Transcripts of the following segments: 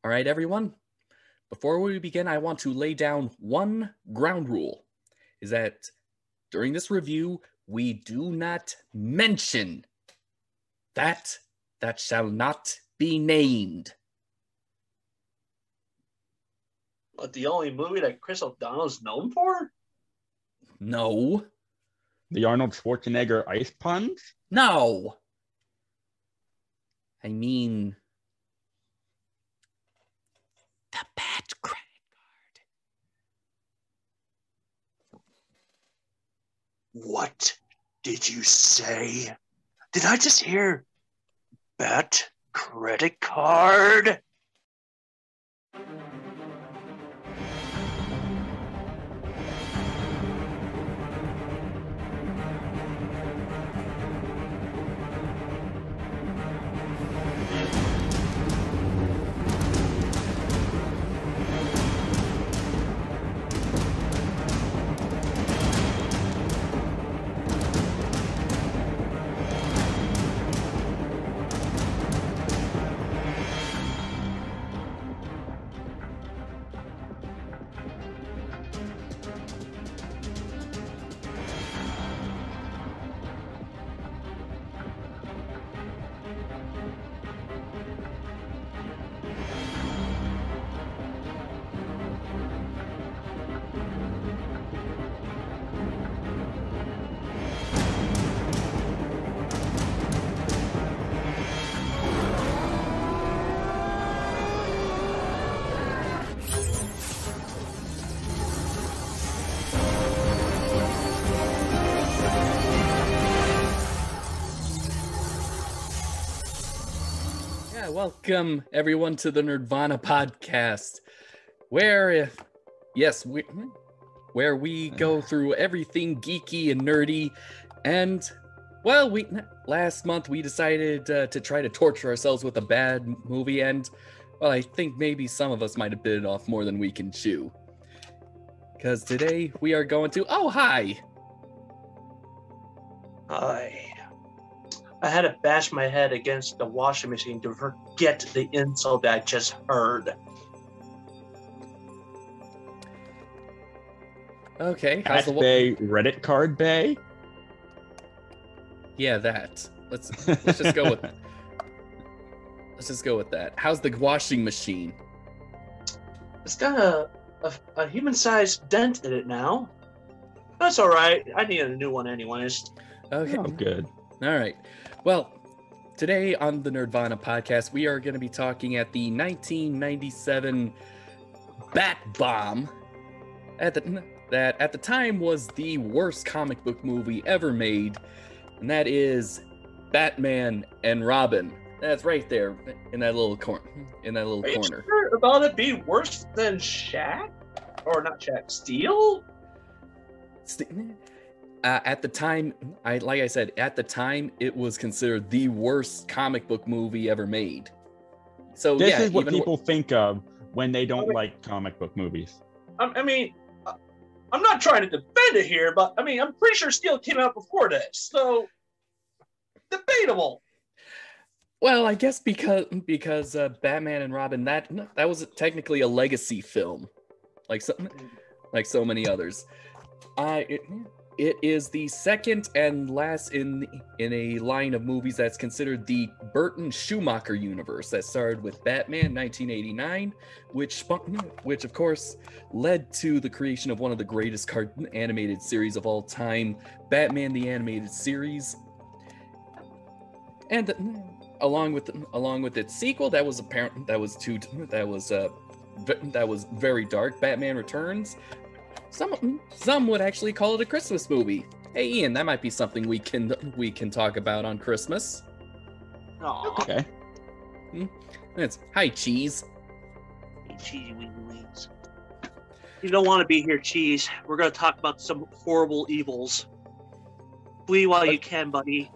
All right, everyone. Before we begin, I want to lay down one ground rule, is that during this review, we do not mention that shall not be named. But the only movie that Chris O'Donnell's known for? No. The Arnold Schwarzenegger ice puns? No. I mean, the bad credit card. What did you say? Did I just hear bat credit card? Welcome everyone to the Nerdvana podcast, where we go through everything geeky and nerdy. And well, last month we decided to try to torture ourselves with a bad movie, and well, I think maybe some of us might have bitten off more than we can chew. Because today we are going to hi. I had to bash my head against the washing machine to forget the insult that I just heard. Okay, how's the Bay Reddit card Bay? Yeah, that. Let's just go with let's just go with that. How's the washing machine? It's got a human-sized dent in it now. That's all right. I need a new one anyways. Okay, good. All right. Well, today on the Nerdvana podcast, we are going to be talking at the 1997 Bat Bomb that at the time was the worst comic book movie ever made, and that is Batman and Robin. That's right there in that little corner. Are you sure about it being worse than Shaq? Or not Shaq, Steel? At the time, like I said, at the time, it was considered the worst comic book movie ever made. So this is what people think of when they don't like comic book movies. I mean, I'm not trying to defend it here, but I mean, I'm pretty sure Steel came out before this, so debatable. Well, I guess because Batman and Robin, that was technically a legacy film, like so many others. It is the second and last in a line of movies that's considered the Burton-Schumacher universe that started with Batman 1989, which of course led to the creation of one of the greatest cartoon animated series of all time, Batman the Animated Series. And along with its sequel, that was very dark, Batman Returns. Some would actually call it a Christmas movie. Hey, Ian, that might be something we can talk about on Christmas. Aww. Okay. Hi, Cheese. Hey, cheesy wings. You don't want to be here, Cheese. We're going to talk about some horrible evils. Flee while you can, buddy.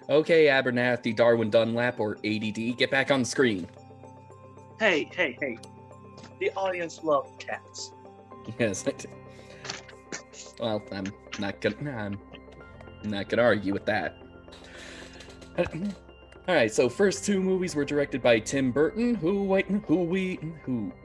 Okay, Abernathy, Darwin Dunlap, or ADD, get back on the screen. Hey. The audience loves cats. Yes. Well, I'm not gonna argue with that. All right, so first two movies were directed by Tim Burton, who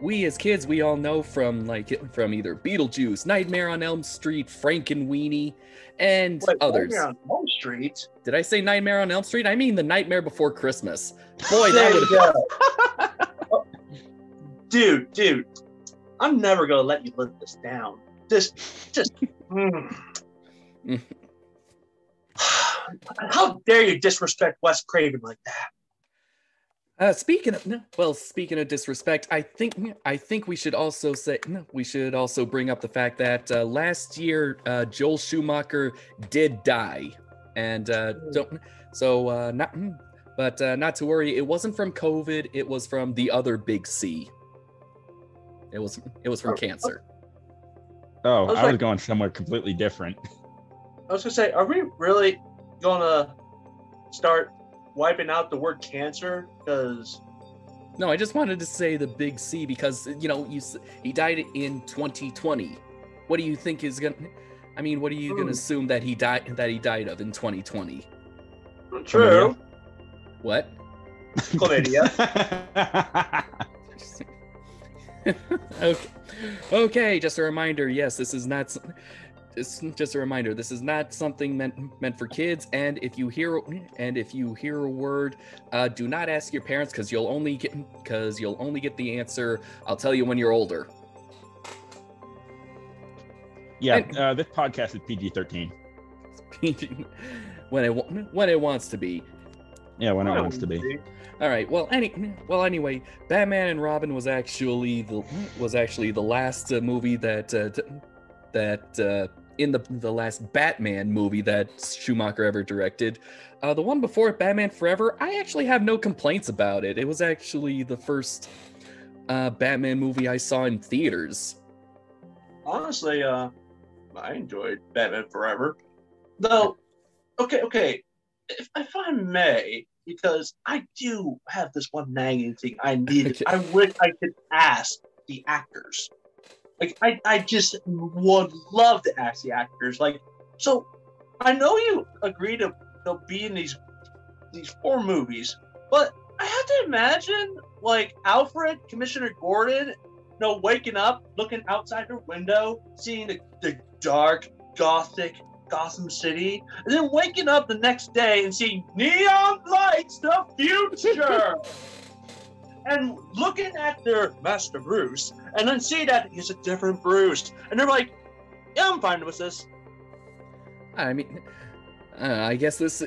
we as kids we all know from either Beetlejuice, Nightmare on Elm Street, Frankenweenie, and others. Nightmare on Elm Street. Did I say Nightmare on Elm Street? I mean The Nightmare Before Christmas. Boy, that would have. Dude, I'm never gonna let you live this down. Just. How dare you disrespect Wes Craven like that? Speaking of disrespect, I think we should also bring up the fact that last year Joel Schumacher did die, and not to worry, it wasn't from COVID, it was from the other big C. It was from cancer. Oh, I was going somewhere completely different. I was gonna say, are we really gonna start wiping out the word cancer? Because no, I just wanted to say the big C because he died in 2020. What do you think is gonna? I mean, what are you gonna assume that he died of in 2020? True. What? Chlamydia. Okay. Just a reminder. Yes, this is not. It's just a reminder. This is not something meant for kids. And if you hear a word, do not ask your parents because you'll only get the answer. I'll tell you when you're older. Yeah, this podcast is PG-13. when it wants to be. Yeah, when it wants to be. All right. Well, anyway, Batman and Robin was actually the last movie that in the last Batman movie that Schumacher ever directed. The one before it, Batman Forever, I actually have no complaints about it. It was actually the first Batman movie I saw in theaters. Honestly, I enjoyed Batman Forever. Though, okay, if I may, because I do have this one nagging thing I need. Okay. I wish I could ask the actors. Like, I just would love to ask the actors. Like, so I know you agree to be in these 4 movies, but I have to imagine, like, Alfred, Commissioner Gordon, waking up, looking outside their window, seeing the dark, gothic Gotham City, and then waking up the next day and seeing neon lights, the future. And looking at their Master Bruce, and then see that he's a different Bruce. And they're like, yeah, I'm fine with this. I mean, I guess this...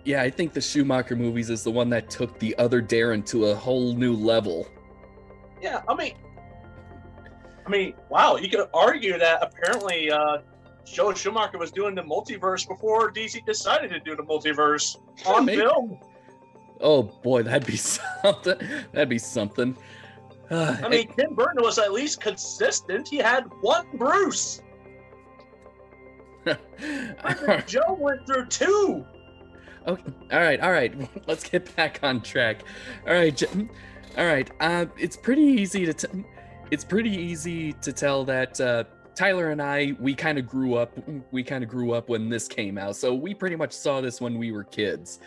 Yeah, I think the Schumacher movies is the one that took the other Darren to a whole new level. Yeah, I mean, wow, you could argue that apparently Joe Schumacher was doing the multiverse before DC decided to do the multiverse on film. Oh boy, that'd be something. I mean, Tim Burton was at least consistent. He had one Bruce. Joe went through 2. Okay, all right. Let's get back on track. All right. It's pretty easy to tell that Tyler and I we kind of grew up when this came out. So we pretty much saw this when we were kids.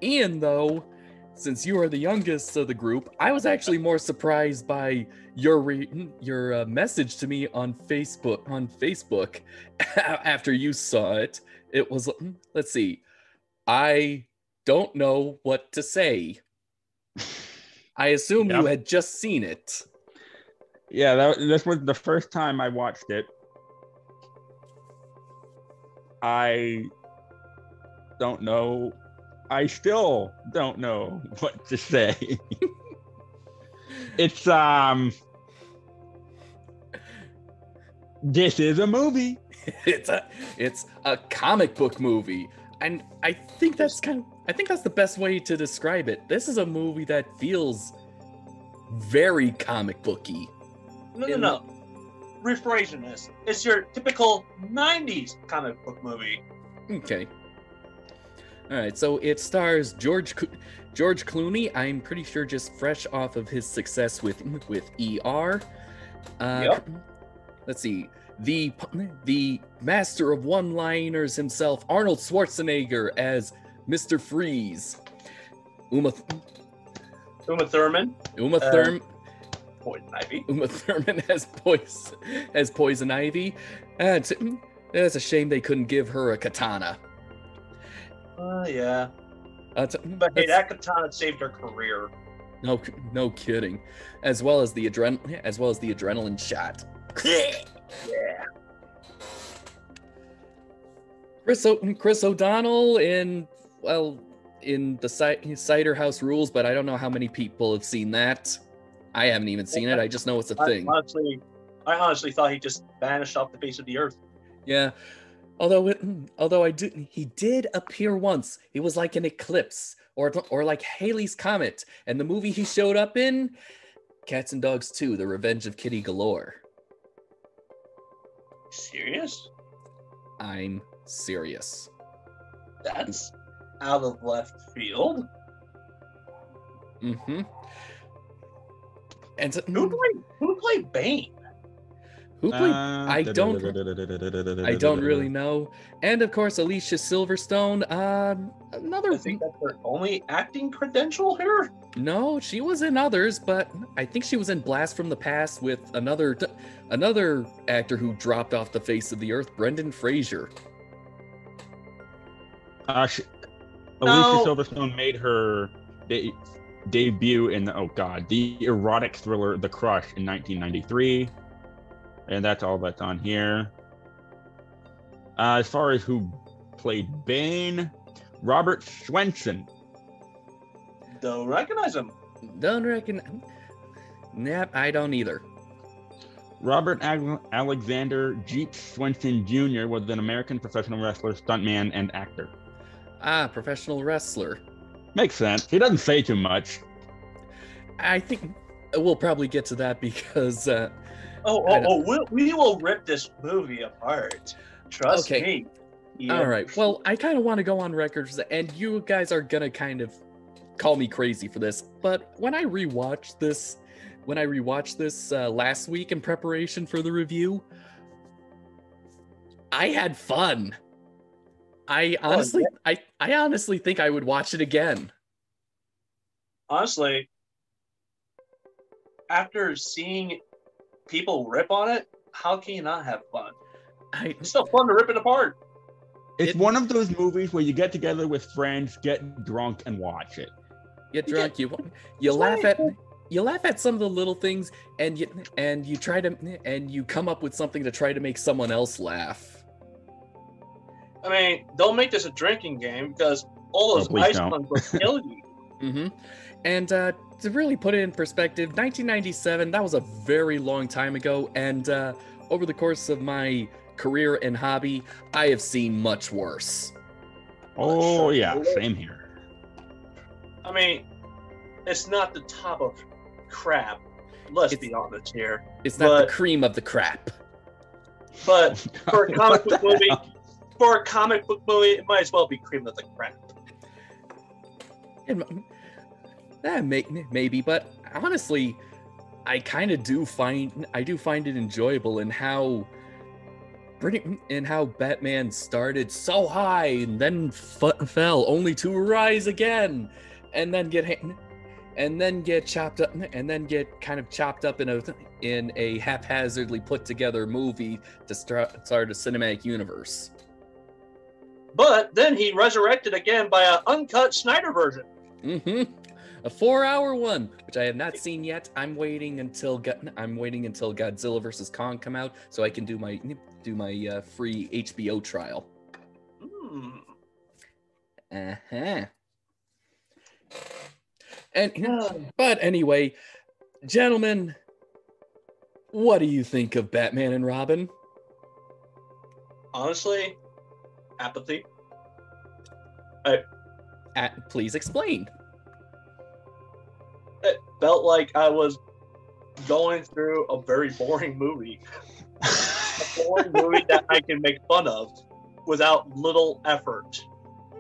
Ian, though, since you are the youngest of the group, I was actually more surprised by your message to me on Facebook after you saw it. It was, let's see, I don't know what to say. I assume you had just seen it. Yeah, this was the first time I watched it. I still don't know what to say. It's this is a movie. It's a comic book movie. And I think that's the best way to describe it. This is a movie that feels very comic booky. No. Rephrasing this. It's your typical 90s comic book movie. Okay. All right, so it stars George Clooney. I'm pretty sure just fresh off of his success with ER. Yep. Let's see. The master of one-liners himself, Arnold Schwarzenegger as Mr. Freeze. Uma Thurman. Poison Ivy. Uma Thurman has poison ivy. It's a shame they couldn't give her a katana. Yeah. But hey, that katana saved her career. No kidding. As well as the adrenaline shot. Yeah. Chris O'Donnell in the Cider House Rules, but I don't know how many people have seen that. I haven't even seen it. I just know it's a thing. I honestly thought he just vanished off the face of the earth. Yeah. He did appear once. It was like an eclipse or like Halley's Comet. And the movie he showed up in, Cats and Dogs 2, The Revenge of Kitty Galore. Serious? I'm serious. That's out of left field. Mm-hmm. And who played Bane? Who played? I don't really know. And of course, Alicia Silverstone. I think that's her only acting credential here. No, she was in others, but I think she was in Blast from the Past with another actor who dropped off the face of the earth, Brendan Fraser. Alicia Silverstone made her debut in the erotic thriller The Crush in 1993. And that's all that's on here. As far as who played Bane, Robert Swenson. Don't recognize him. Nope, I don't either. Robert Alexander Jeep Swenson Jr. was an American professional wrestler, stuntman, and actor. Professional wrestler. Makes sense. He doesn't say too much. I think we'll probably get to that because... we will rip this movie apart. Trust me. Yeah. All right. Well, I kind of want to go on record, and you guys are gonna kind of call me crazy for this, but when I rewatched this last week in preparation for the review, I had fun. I honestly think I would watch it again. Honestly, after seeing people rip on it, how can you not have fun? It's still fun to rip it apart. It's one of those movies where you get together with friends, get drunk, and watch it. Get drunk, you laugh at some of the little things, and you try to you come up with something to try to make someone else laugh. I mean, don't make this a drinking game because all those ice ones will kill you. Mm-hmm. And to really put it in perspective, 1997, that was a very long time ago, and over the course of my career and hobby, I have seen much worse. Oh, yeah, same here. I mean, it's not the top of crap. Let's be honest here. It's not the cream of the crap. But for a comic book movie, it might as well be cream of the crap. Maybe, but honestly, I kind of do find it enjoyable in how Batman started so high and then fell, only to rise again, and then get chopped up, and then get kind of chopped up in a haphazardly put together movie to start a cinematic universe. But then he resurrected again by an uncut Snyder version. Mm-hmm. A 4-hour one, which I have not seen yet. I'm waiting until Godzilla vs. Kong come out so I can do my free HBO trial. Uh-huh. But anyway, gentlemen, what do you think of Batman and Robin? Honestly, apathy. Please explain. It felt like I was going through a very boring movie. A boring movie that I can make fun of without little effort.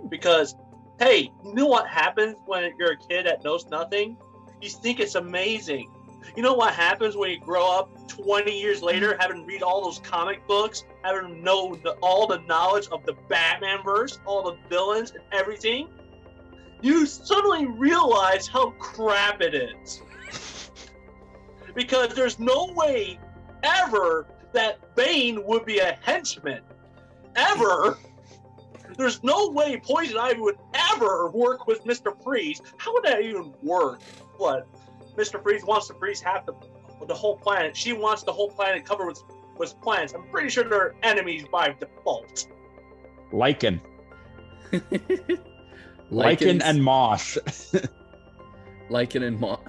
Because, hey, you know what happens when you're a kid that knows nothing? You think it's amazing. You know what happens when you grow up 20 years later, having read all those comic books, having know all the knowledge of the Batman verse, all the villains and everything? you suddenly realize how crap it is. Because there's no way ever that Bane would be a henchman. Ever. There's no way Poison Ivy would ever work with Mr. Freeze. How would that even work? What? Mr. Freeze wants to freeze half the whole planet. She wants the whole planet covered with plants. I'm pretty sure they're enemies by default. Lichen and moss. Lichen and moss.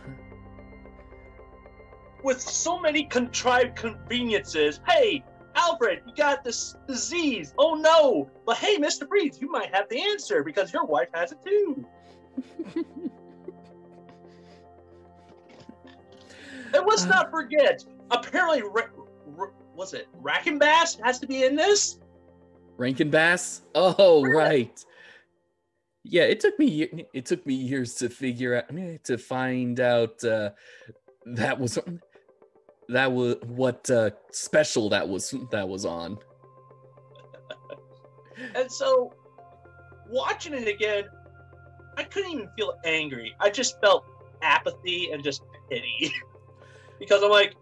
With so many contrived conveniences. Hey, Alfred, you got this disease. Oh no. But hey, Mr. Freeze, you might have the answer because your wife has it too. And let's not forget, apparently, was it Rankin Bass has to be in this? Rankin Bass? Oh, right. Yeah, it took me years to figure out, to find out that was what special that was on. And so, watching it again, I couldn't even feel angry. I just felt apathy and just pity. Because I'm like,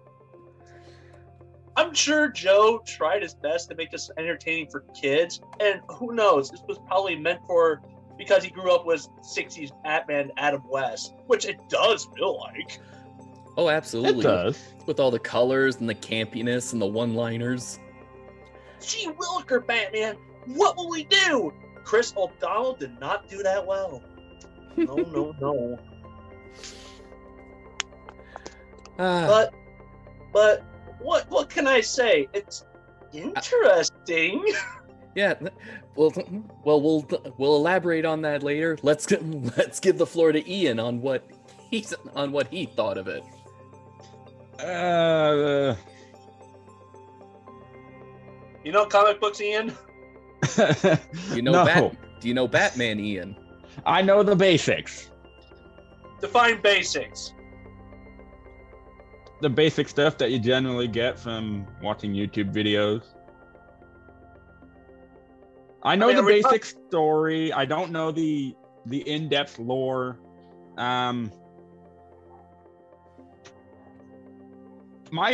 I'm sure Joe tried his best to make this entertaining for kids, and who knows, this was probably meant for, because he grew up with 60s Batman Adam West, which it does feel like. Oh, absolutely. It does. With all the colors and the campiness and the one-liners. Gee Williker, Batman, what will we do? Chris O'Donnell did not do that well. No. But what can I say? It's interesting. Yeah, well, we'll elaborate on that later. Let's give the floor to Ian on what he thought of it. You know comic books, Ian? No. Do you know Batman, Ian? I know the basics. Define basics. The basic stuff that you generally get from watching YouTube videos. I know the basic story. I don't know the in-depth lore. My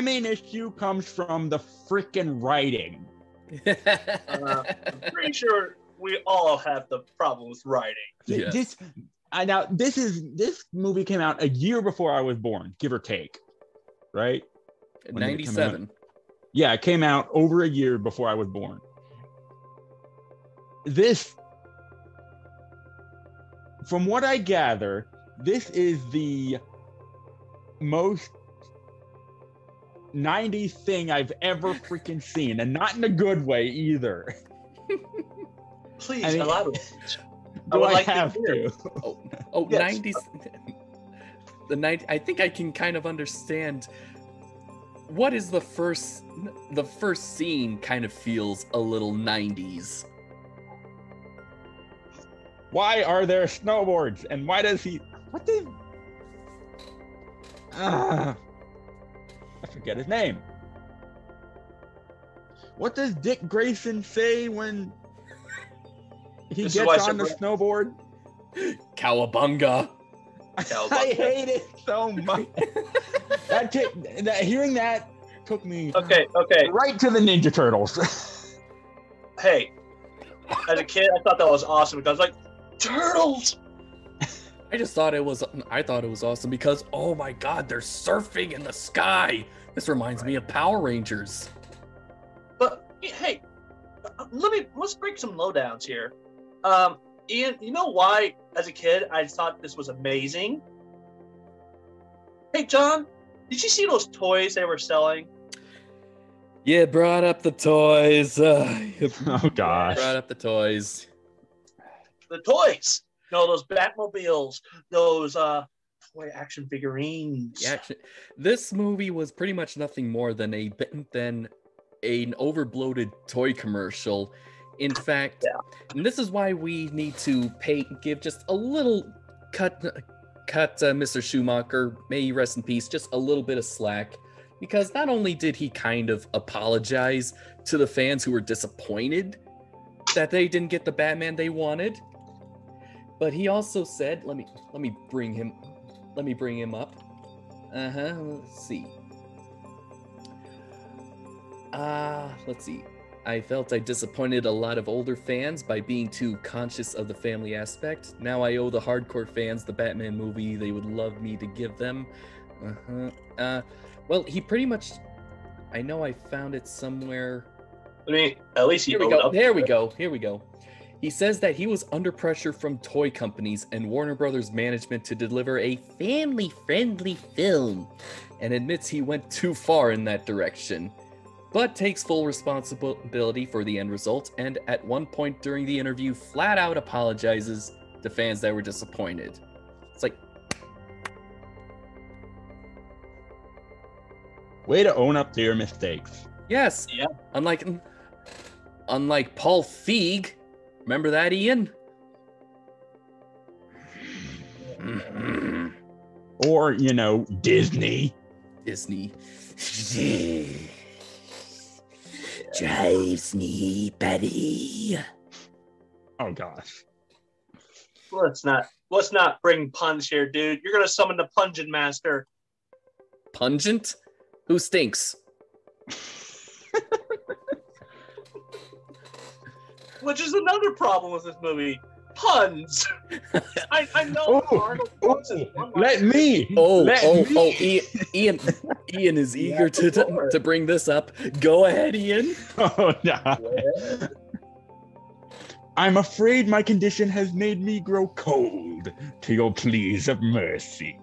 main issue comes from the freaking writing. I'm pretty sure we all have the problem with writing. Yes. This movie came out a year before I was born, give or take, right? 97. Yeah, it came out over a year before I was born. This, from what I gather, this is the most 90s thing I've ever freaking seen, and not in a good way either. Please, elaborate. Do I have to? Oh, Yes. 90s. I think I can kind of understand. What is the first scene kind of feels a little 90s. Why are there snowboards? And why does he... What the... I forget his name. What does Dick Grayson say when he gets on the snowboard? Cowabunga. I hate it so much. Hearing that took me Okay. right to the Ninja Turtles. Hey, as a kid, I thought that was awesome because I was like, turtles! I thought it was awesome because, oh my god, they're surfing in the sky. This reminds me of Power Rangers. But hey, let's break some lowdowns here. Ian, you know why, as a kid, I thought this was amazing? Hey, John, did you see those toys they were selling? Yeah, brought up the toys. Oh gosh. Brought up the toys. The toys. No, those Batmobiles, those toy action figurines. Yeah, this movie was pretty much nothing more than an overbloated toy commercial. In fact, and this is why we need to give just a little cut Mr. Schumacher, may he rest in peace, just a little bit of slack. Because not only did he kind of apologize to the fans who were disappointed that they didn't get the Batman they wanted, But he also said, let me bring him up. Let's see. Let's see. I felt I disappointed a lot of older fans by being too conscious of the family aspect. Now I owe the hardcore fans the Batman movie they would love me to give them. Well, he pretty much... I know I found it somewhere. I mean, at least Here we go. Here we go. He says that he was under pressure from toy companies and Warner Brothers management to deliver a family-friendly film, and admits he went too far in that direction, but takes full responsibility for the end result, and at one point during the interview flat out apologizes to fans that were disappointed. It's like... Way to own up to your mistakes. Yes. Yeah. Unlike Paul Feig. Remember that, Ian? Or, Disney. Disney. Drives me batty. Oh gosh. Let's not bring puns here, dude. You're gonna summon the Pungent Master. Pungent? Who stinks? Which is another problem with this movie. Puns. I know. Let me. Ian is eager to bring this up. Go ahead, Ian. Oh no. I'm afraid my condition has made me grow cold to your pleas of mercy.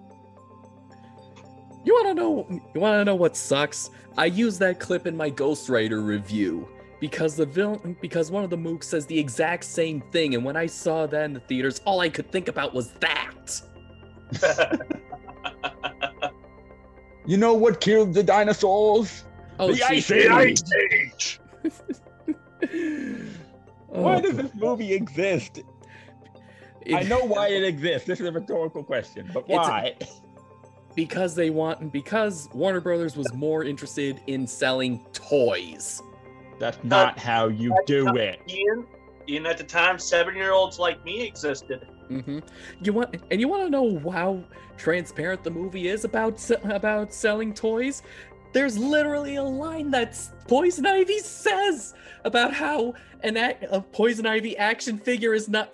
You wanna know what sucks? I used that clip in my Ghost Rider review because one of the mooks says the exact same thing, and when I saw that in the theaters, all I could think about was that. You know what killed the dinosaurs? Oh, the Ice Age! Why does this movie exist? I know why it exists. This is a rhetorical question, but why? Because Warner Brothers was more interested in selling toys. That's not how you do it. Ian, at the time, 7-year-olds like me existed. Mm-hmm. You want to know how transparent the movie is about selling toys? There's literally a line that Poison Ivy says about how a Poison Ivy action figure is not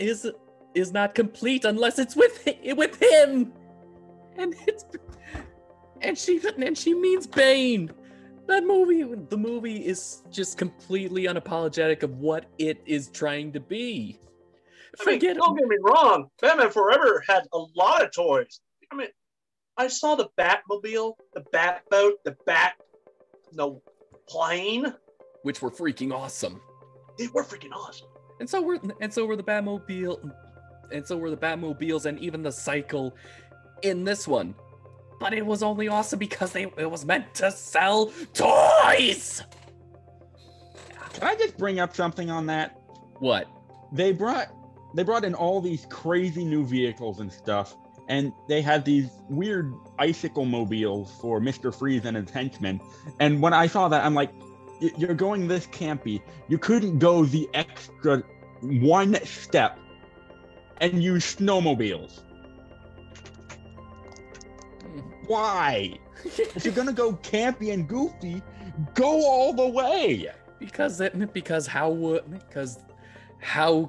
complete unless it's with him, and she means Bane. The movie is just completely unapologetic of what it is trying to be. Don't get me wrong. Batman Forever had a lot of toys. I mean, I saw the Batmobile, the Batboat, the plane, which were freaking awesome. They were freaking awesome. And so were the Batmobile, and so were the Batmobiles, and even the Cycle in this one. But it was only awesome because it was meant to sell toys. Can I just bring up something on that? What? They brought in all these crazy new vehicles and stuff, and they had these weird icicle mobiles for Mr. Freeze and his henchmen. And when I saw that, I'm like, you're going this campy. You couldn't go the extra one step and use snowmobiles. Why? If you're gonna go campy and goofy, go all the way. Because how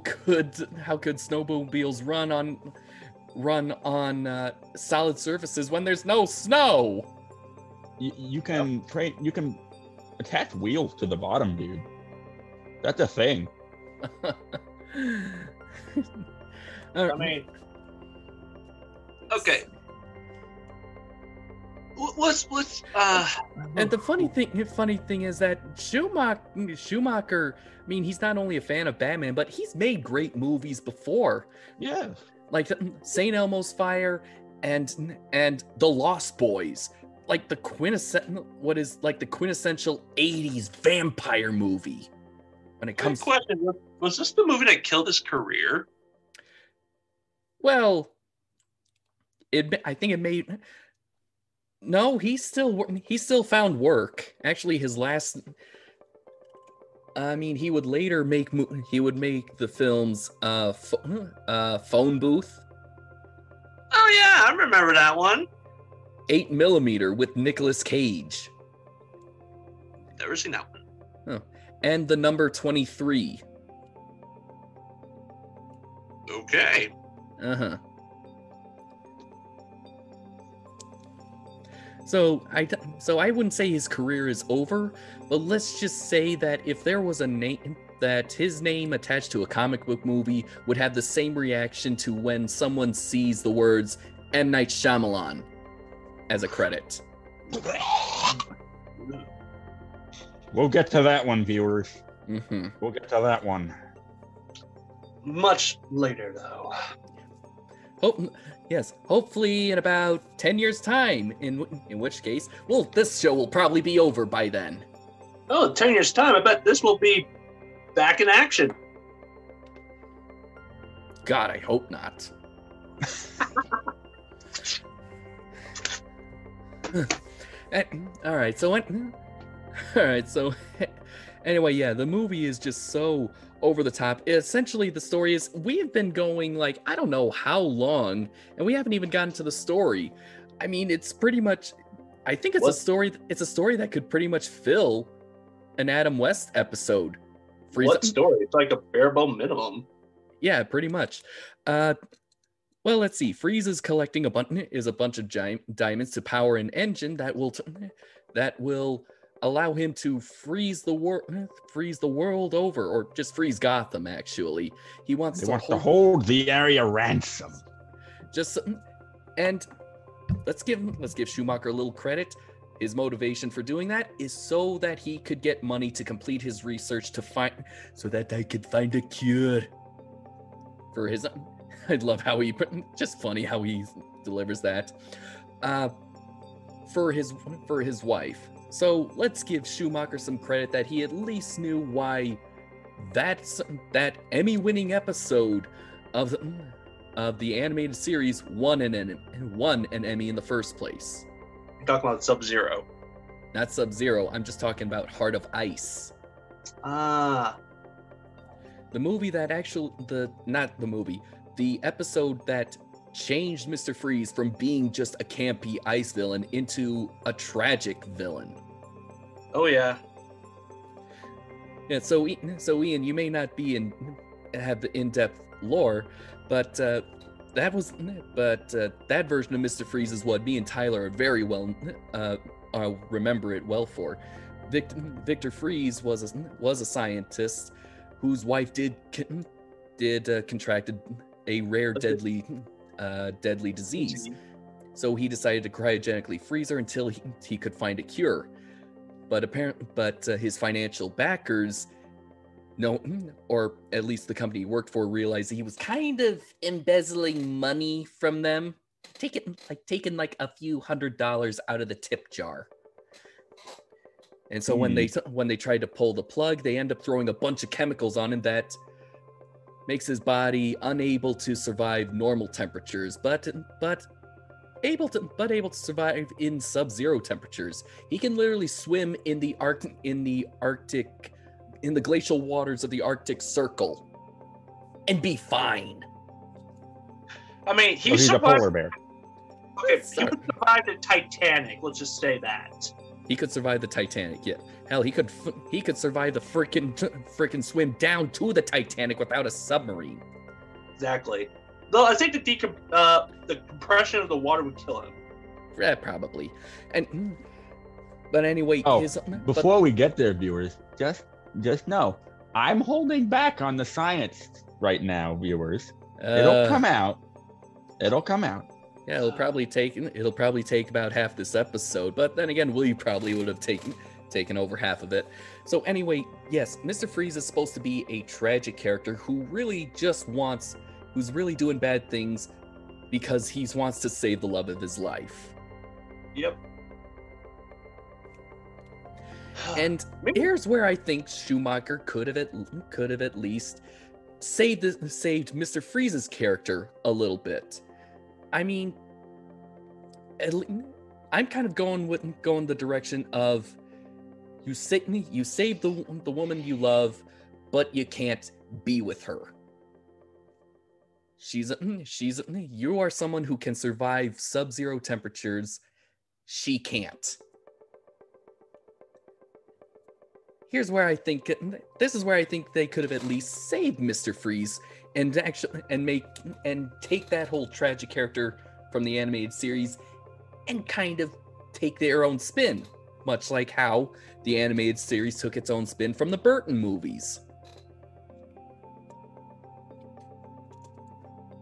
could snowmobiles run on solid surfaces when there's no snow? You can attach wheels to the bottom, dude. That's a thing. I mean, okay. Let's And the funny thing is that Schumacher, I mean, he's not only a fan of Batman, but he's made great movies before. Yeah. Like St. Elmo's Fire and The Lost Boys. Like the quintessential 80s vampire movie. When it comes question, was this the movie that killed his career? Well, I think it made... No, he still found work. Actually, his last I mean, he would later make the films Phone Booth, Oh yeah, I remember that one. 8mm with Nicolas Cage, Never seen that one. and The Number 23. Okay. Uh-huh. So I wouldn't say his career is over, but let's just say that if there was a name that his name attached to a comic book movie would have the same reaction to when someone sees the words M. Night Shyamalan as a credit. We'll get to that one, viewers. Mm-hmm. We'll get to that one. Much later, though. Hopefully in about 10 years' time, in which case, well, this show will probably be over by then. Oh, 10 years' time, I bet this will be back in action. God, I hope not. All right, so anyway, yeah, the movie is just so over the top. Essentially, the story is we've been going like I don't know how long, and we haven't even gotten to the story. I mean, it's pretty much. I think it's a story. It's a story that could pretty much fill an Adam West episode. What story? It's like a bare bone minimum. Yeah, pretty much. Well, let's see. Freeze is collecting a bunch of diamonds to power an engine that will allow him to freeze the world over, or just freeze Gotham. Actually, he wants to hold the area ransom. And let's give Schumacher a little credit. His motivation for doing that is so that he could get money to complete his research so that I could find a cure for his. I love how just funny how he delivers that. For his wife. So let's give Schumacher some credit that he at least knew why that Emmy-winning episode of the animated series won an Emmy in the first place. You're talking about Sub-Zero. Not Sub-Zero. I'm just talking about Heart of Ice. Ah. The episode that changed Mr. Freeze from being just a campy ice villain into a tragic villain. Oh yeah. Yeah. So Ian, you may not have the in-depth lore, but that version of Mr. Freeze is what me and Tyler are very well remember it well for. Victor Freeze was a scientist whose wife contracted a rare deadly disease. So he decided to cryogenically freeze her until he could find a cure. But his financial backers, or at least the company he worked for, realized that he was kind of embezzling money from them, taking like a few $100s out of the tip jar. And so when they tried to pull the plug, they end up throwing a bunch of chemicals on him that makes his body unable to survive normal temperatures, but able to survive in sub-zero temperatures. He can literally swim in the glacial waters of the Arctic Circle and be fine. I mean, he's a polar bear. Okay, he could survive the Titanic. Let's just say that. He could survive the Titanic, yeah. Hell, he could survive the frickin' swim down to the Titanic without a submarine. Exactly. Though I think the compression of the water would kill him. Yeah, probably. But anyway, before we get there, viewers, just know I'm holding back on the science right now, viewers. It'll come out. Yeah, it'll probably take about half this episode, but then again, we probably would have taken over half of it. So anyway, yes, Mr. Freeze is supposed to be a tragic character who's really doing bad things because he wants to save the love of his life. Yep. And here's where I think Schumacher could have at least saved Mr. Freeze's character a little bit. I mean, I'm kind of going the direction of You save the woman you love, but you can't be with her. You are someone who can survive sub-zero temperatures. She can't. This is where I think they could have at least saved Mr. Freeze and take that whole tragic character from the animated series and kind of take their own spin, much like how the animated series took its own spin from the Burton movies.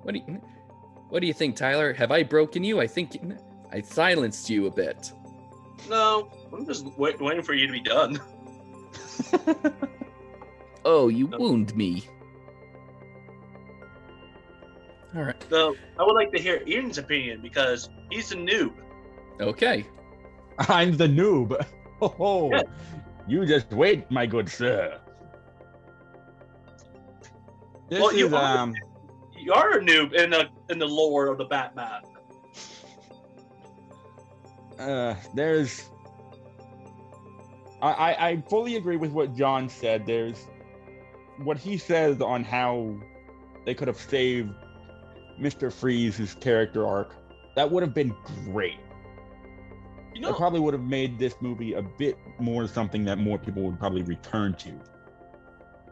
What do you think, Tyler? Have I broken you? I think I silenced you a bit. No, I'm just waiting for you to be done. Oh, you wound me. All right. So I would like to hear Ian's opinion because he's a noob. Okay. I'm the noob. Oh, Yeah. You just wait, my good sir. This Well, is you are a noob in the lore of the Batman. There's. I fully agree with what John said. There's what he says on how they could have saved Mr. Freeze's character arc. That would have been great. You know, It probably would have made this movie a bit more something that more people would probably return to.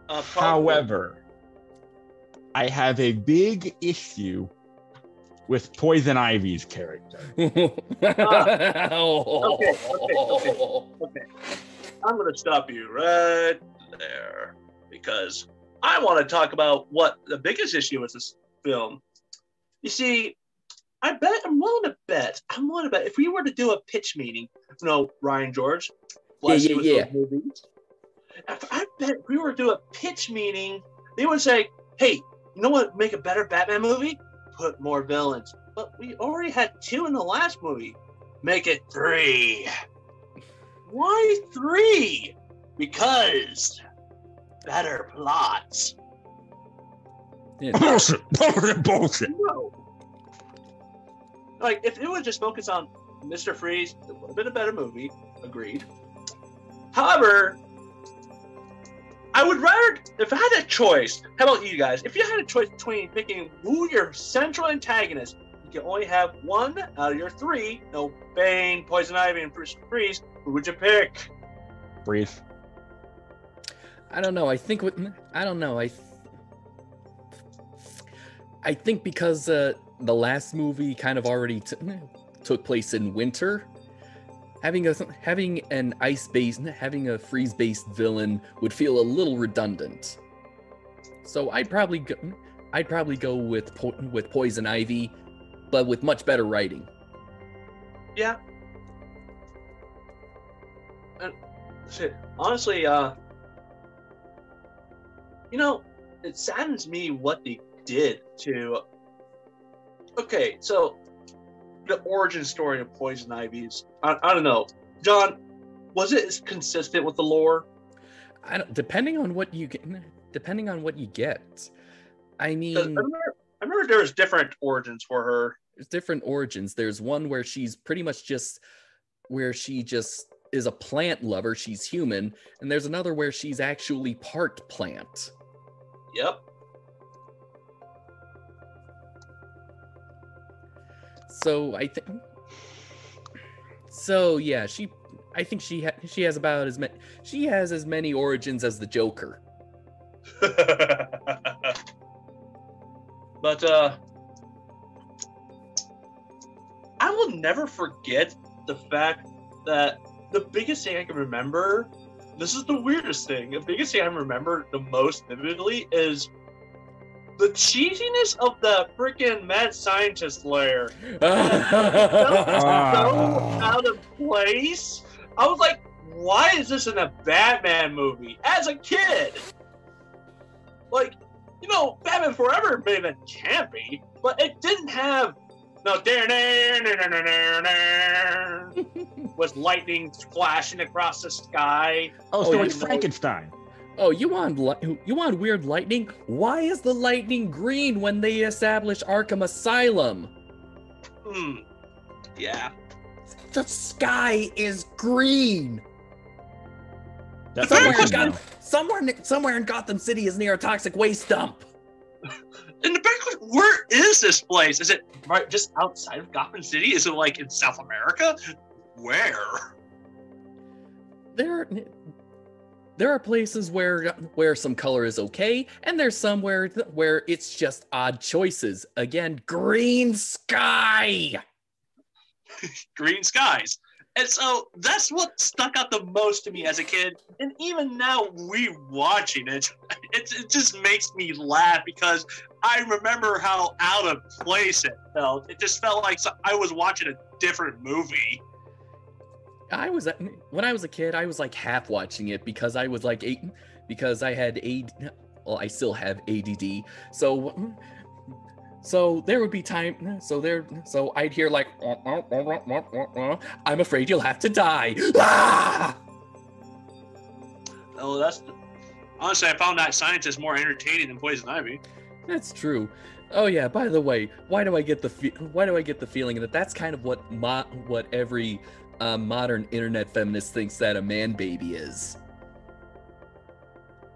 However, I have a big issue with Poison Ivy's character. Okay. I'm going to stop you right there because I want to talk about what the biggest issue with this film. You see, I'm willing to bet if we were to do a pitch meeting, Ryan George, bless you with those movies. I bet if we were to do a pitch meeting, they would say, hey, you know what would make a better Batman movie? Put more villains. But we already had 2 in the last movie. Make it 3. Why 3? Because better plots. Yeah. Bullshit. No. Like, if it would just focus on Mr. Freeze, it would have been a better movie. Agreed. However, I would rather, if I had a choice, how about you guys? If you had a choice between picking who your central antagonist, you can only have 1 out of your 3, Bane, Poison Ivy, and Freeze, who would you pick? Freeze. I don't know. I think because the last movie kind of already took place in winter, having a freeze-based villain would feel a little redundant. So I'd probably go with Poison Ivy, but with much better writing. Yeah. And shit, honestly, it saddens me what they did to. Okay, so the origin story of Poison Ivy's, I don't know, John, was it as consistent with the lore? Depending on what you get. I mean, I remember there was different origins for her. There's different origins. There's one where she's pretty much just is a plant lover. She's human, and there's another where she's actually part plant. Yep. So I think. So yeah, I think she has about as many. She has as many origins as the Joker. But I will never forget the fact that the biggest thing I can remember. This is the weirdest thing. The biggest thing I remember the most vividly is the cheesiness of the freaking mad scientist lair. So out of place. I was like, why is this in a Batman movie? As a kid. Like, Batman Forever may have been campy, but it didn't have with lightning flashing across the sky. So it's Frankenstein. Oh, you want weird lightning? Why is the lightning green when they establish Arkham Asylum? Yeah. The sky is green. That's Somewhere good in, to know. somewhere in Gotham City is near a toxic waste dump. In the back, where is this place? Is it right just outside of Gotham City? Is it like in South America? Where? There are places where some color is okay, and there's somewhere where it's just odd choices. Again, green sky. Green skies. And so that's what stuck out the most to me as a kid. And even now, rewatching it, it just makes me laugh because I remember how out of place it felt. It just felt like I was watching a different movie. When I was a kid, I was like half watching it because I was like because I had well, I still have ADD. So there would be time. So I'd hear like, I'm afraid you'll have to die. Ah! Oh, honestly, I found that scientist more entertaining than Poison Ivy. That's true. Oh yeah. By the way, why do I get the feeling that that's kind of what every modern internet feminist thinks that a man baby is?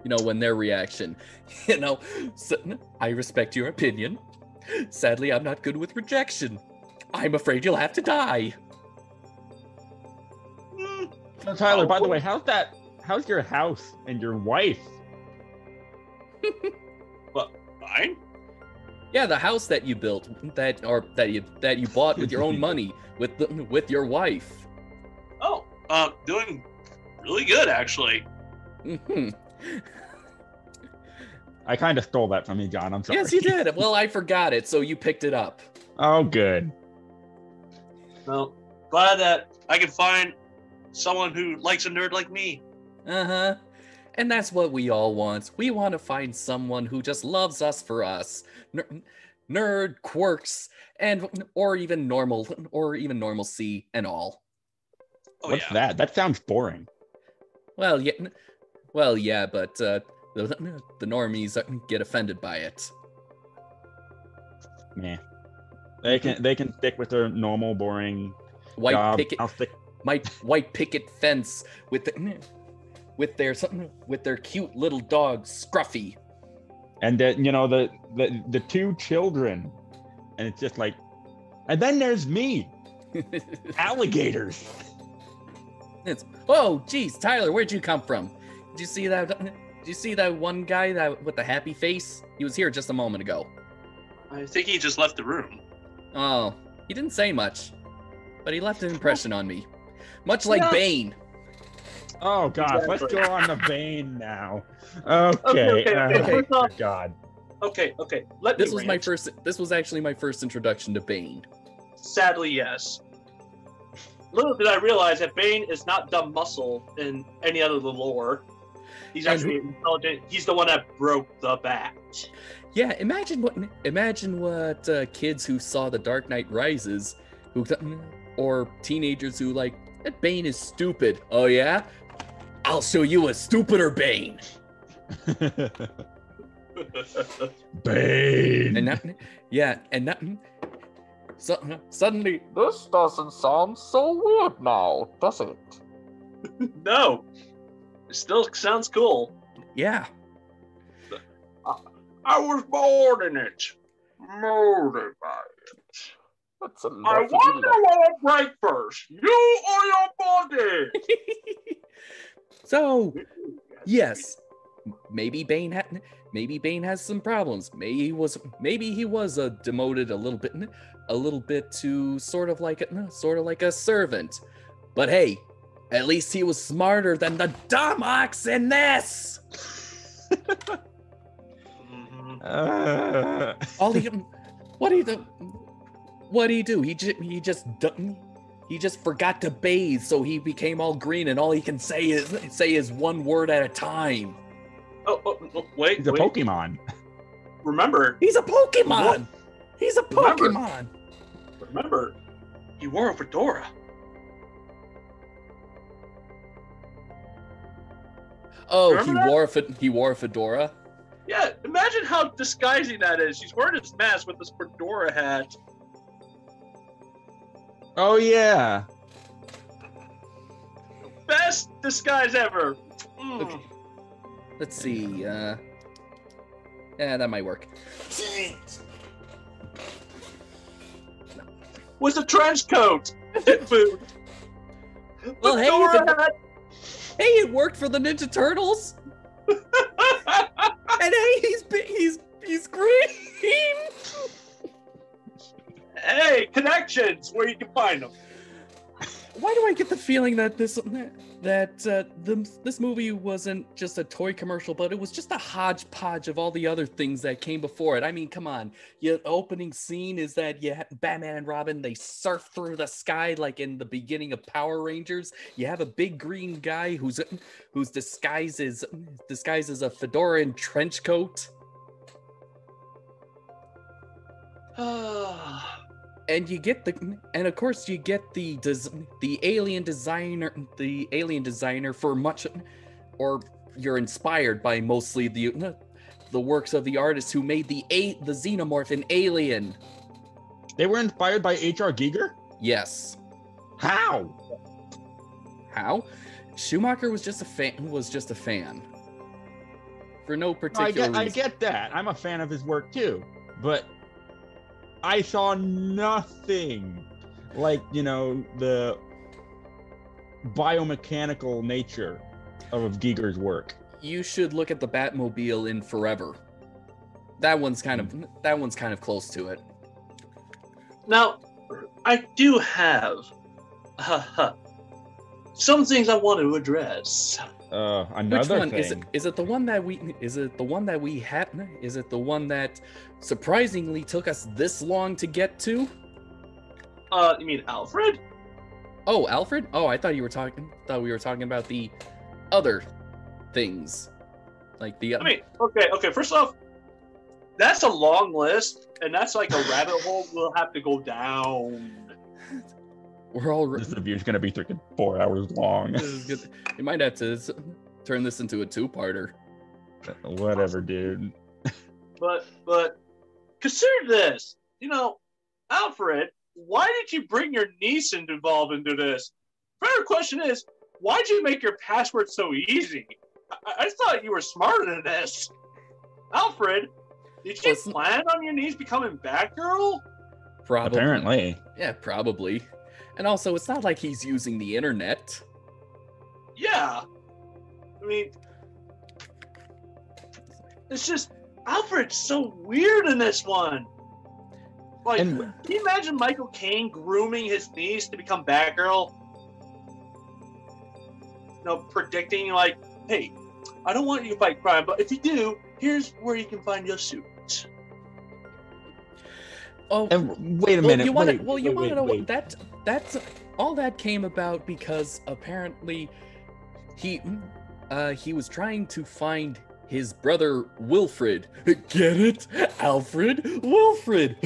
You know, when their reaction, so, I respect your opinion. Sadly, I'm not good with rejection. I'm afraid you'll have to die. So Tyler, by the way, how's your house and your wife? What, mine? Yeah, the house that you built, that you bought with your own money, with your wife. Oh, doing really good actually. Mm-hmm. I kind of stole that from you, John. I'm sorry. Yes, you did. Well, I forgot it, so you picked it up. Oh, good. Well, glad that I can find someone who likes a nerd like me. Uh-huh. And that's what we all want. We want to find someone who just loves us for us. Nerd, quirks, or even normalcy and all. Oh, What's yeah. that? That sounds boring. Well, yeah, but the normies get offended by it. Meh. They can stick with their normal, boring White job. picket, white picket fence with their cute little dog Scruffy. And the two children, and it's just like, and then there's me, alligators. Oh, geez, Tyler, where'd you come from? Did you see that one guy with the happy face? He was here just a moment ago. I think he just left the room. Oh, he didn't say much, but he left an impression on me. Much like Bane. Oh, God, Exactly. let's go on to Bane now. Okay. Okay. God. Okay. This was actually my first introduction to Bane. Sadly, yes. Little did I realize that Bane is not dumb muscle in any other of the lore. He's actually intelligent. He's the one that broke the bat. Yeah, imagine what kids who saw The Dark Knight Rises, or teenagers who like, that Bane is stupid. Oh yeah? I'll show you a stupider Bane. Bane. Suddenly, this doesn't sound so weird now, does it? No. It still sounds cool. Yeah. I was born in it. Molded by it. That's a I wonder what will break first, you or your body? So, yes, maybe Bane has some problems. Maybe he was demoted a little bit to sort of like a servant. But hey, at least he was smarter than the dumb ox in this. What did he do? He just forgot to bathe, so he became all green, and all he can say is one word at a time. Wait. He's a Pokemon. Remember, He's a Pokemon. He's a Pokemon. Remember, he wore a fedora. Oh, Remember he wore a fedora. Yeah, imagine how disguising that is. He's wearing his mask with this fedora hat. Oh yeah. Best disguise ever. Okay. Let's see. Yeah, that might work. With a trench coat. Food. Well, hey, it worked for the Ninja Turtles. And hey, he's green. Hey, connections where you can find them. Why do I get the feeling that this movie wasn't just a toy commercial, but it was just a hodgepodge of all the other things that came before it? I mean, come on. Your opening scene is that Batman and Robin, they surf through the sky like in the beginning of Power Rangers. You have a big green guy who's disguised as a fedora and trench coat. And you get of course you get the alien designer for much, or you're inspired by mostly the works of the artists who made the xenomorph in Alien. They were inspired by H.R. Giger? Yes. How? Schumacher was just a fan. For no particular reason. I get that. I'm a fan of his work too, but I saw nothing like, the biomechanical nature of Giger's work. You should look at the Batmobile in Forever. That one's kind of close to it. Now, I do have some things I want to address. Another Which one thing. Is it the one that surprisingly took us this long to get to? You mean Alfred? Oh, Alfred? Oh, I thought we were talking about the other things. Like the I mean, okay, first off, that's a long list, and that's like a rabbit hole we'll have to go down. This review's gonna be freaking 4 hours long. You might have to turn this into a two-parter. Whatever, dude. But consider this. Alfred, why did you bring your niece involved into this? Better question is, why'd you make your password so easy? I thought you were smarter than this. Alfred, did you plan on your niece becoming Batgirl? Probably. Apparently. Yeah, probably. And also, it's not like he's using the internet. Yeah. I mean, it's just, Alfred's so weird in this one. Like, can you imagine Michael Caine grooming his niece to become Batgirl? Predicting like, hey, I don't want you to fight crime, but if you do, here's where you can find your suit. Oh, and wait a minute. You want to know that's all that came about because apparently he was trying to find his brother Wilfred. Get it? Alfred Wilfred.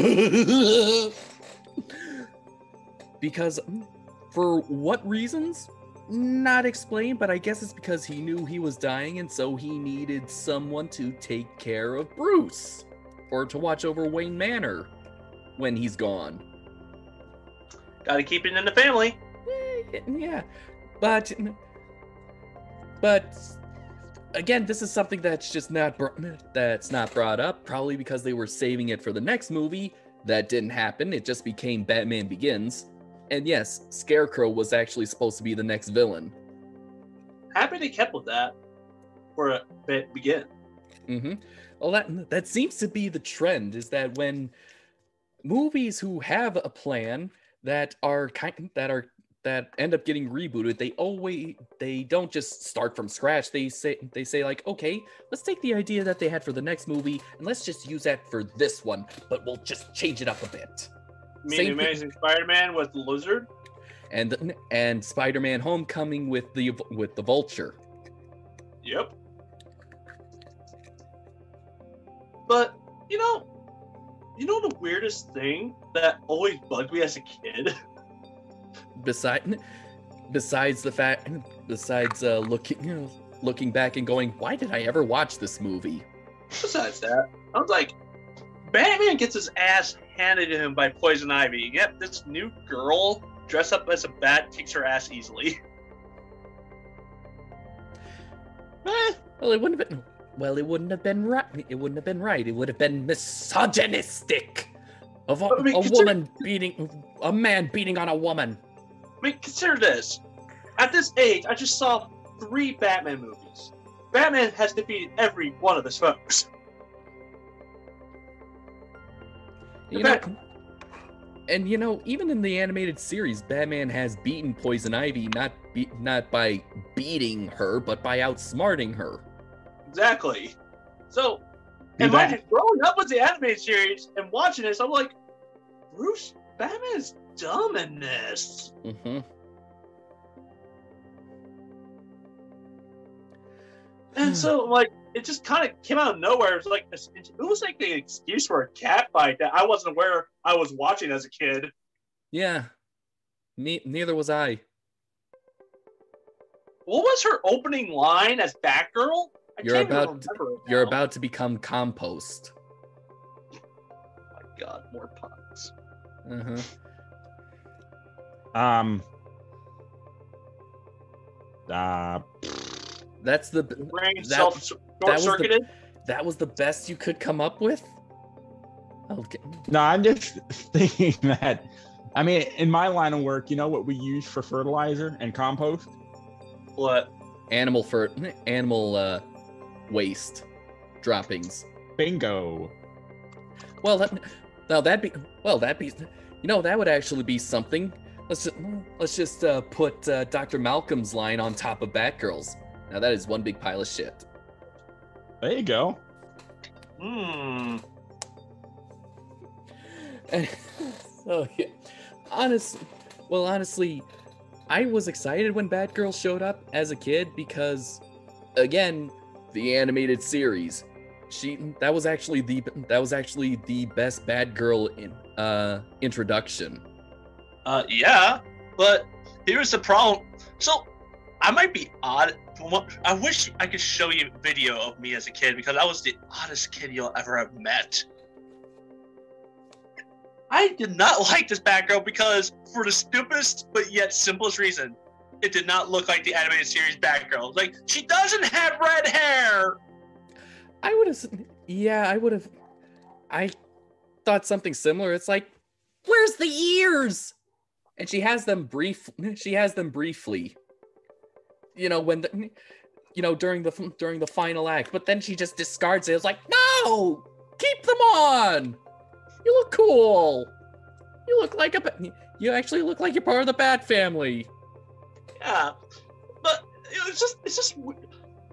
Because for what reasons? Not explained, but I guess it's because he knew he was dying and so he needed someone to take care of Bruce or to watch over Wayne Manor when he's gone. Gotta keep it in the family. Yeah. But again, this is something that's just not brought up, probably because they were saving it for the next movie. That didn't happen. It just became Batman Begins. And yes, Scarecrow was actually supposed to be the next villain. Happy they kept with that for a bit begin. Mm-hmm. Well, that seems to be the trend, is that when movies who have a plan that end up getting rebooted, they don't just start from scratch. They say like, okay, let's take the idea that they had for the next movie and let's just use that for this one, but we'll just change it up a bit. You mean Amazing Spider-Man with the Lizard? And Spider-Man Homecoming with the Vulture. Yep. But you know the weirdest thing that always bugged me as a kid? Besides looking back and going, why did I ever watch this movie? Besides that, I was like, Batman gets his ass handed to him by Poison Ivy. Yep, this new girl dressed up as a bat kicks her ass easily. Well, it wouldn't have been. Well, it wouldn't have been right. It wouldn't have been right. It would have been misogynistic of a man beating on a woman. I mean, consider this. At this age, I just saw 3 Batman movies. Batman has defeated every one of his foes. Even in the animated series, Batman has beaten Poison Ivy not by beating her, but by outsmarting her. Exactly. So, imagine growing up with the animated series and watching this, I'm like, Batman is dumb in this. Mm-hmm. And so, like, it just kind of came out of nowhere. It was like an excuse for a cat fight that I wasn't aware I was watching as a kid. Yeah. Neither was I. What was her opening line as Batgirl? You're about to become compost. Oh my God, more puns. Uh-huh. That's the brain short-circuited. That was the best you could come up with? Okay. No, I'm just thinking that. I mean, in my line of work, you know what we use for fertilizer and compost? What? Animal waste droppings. Bingo. That would actually be something. Let's just put Dr. Malcolm's line on top of Batgirl's. Now that is one big pile of shit. There you go. So yeah, honestly, I was excited when Batgirl showed up as a kid because, again, the animated series, that was actually the best Batgirl introduction. Yeah, but here's the problem. So I might be odd. I wish I could show you a video of me as a kid because I was the oddest kid you'll ever have met. I did not like this Batgirl because, for the stupidest but yet simplest reason, it did not look like the animated series Batgirl. Like, she doesn't have red hair! I thought something similar. It's like, where's the ears? And she has them briefly. During the final act, but then she just discards it. It's like, no! Keep them on! You look cool. You actually look like you're part of the Bat family. Yeah, but it's just.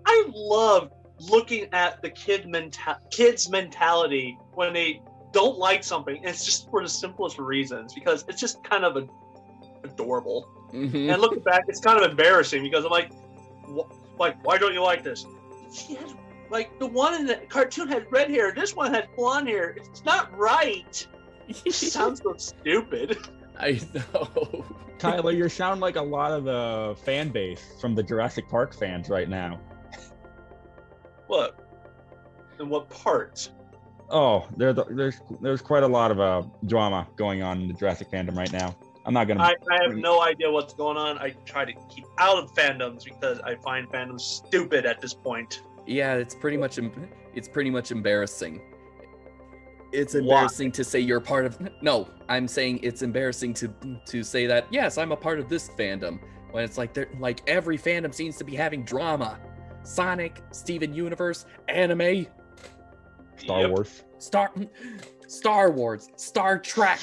I love looking at the kids' mentality when they don't like something, and it's just for the simplest reasons because it's just kind of adorable. Mm-hmm. And looking back, it's kind of embarrassing because I'm like, why don't you like this? She has. Like, the one in the cartoon had red hair. This one had blonde hair. It's not right. It sounds so stupid. I know. Tyler, you sound like a lot of the fan base from the Jurassic Park fans right now. What? In what part? Oh, there's quite a lot of drama going on in the Jurassic fandom right now. I'm not gonna. I have no idea what's going on. I try to keep out of fandoms because I find fandoms stupid at this point. Yeah, it's pretty much embarrassing. It's embarrassing to say you're part of. No, I'm saying it's embarrassing to say that. Yes, I'm a part of this fandom. When it's like every fandom seems to be having drama. Sonic, Steven Universe, anime, Star Wars, Star Wars, Star Trek,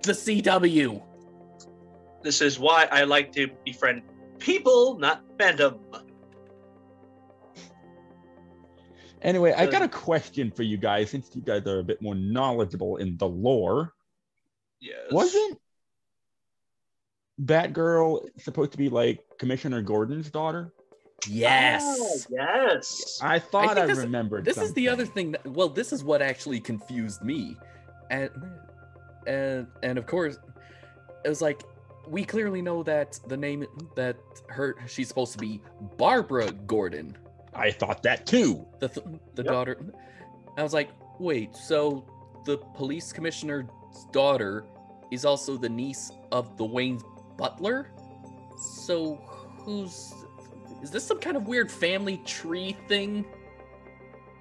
the CW. This is why I like to befriend people, not fandom. Anyway, I got a question for you guys, since you guys are a bit more knowledgeable in the lore. Yes. Wasn't Batgirl supposed to be like Commissioner Gordon's daughter? Yes. Oh, yes. I thought I remembered. This is the other thing this is what actually confused me. And of course, it was like, we clearly know that the name that she's supposed to be Barbara Gordon. I thought that too. The daughter. I was like, wait, so the police commissioner's daughter is also the niece of the Wayne's butler? So Is this some kind of weird family tree thing?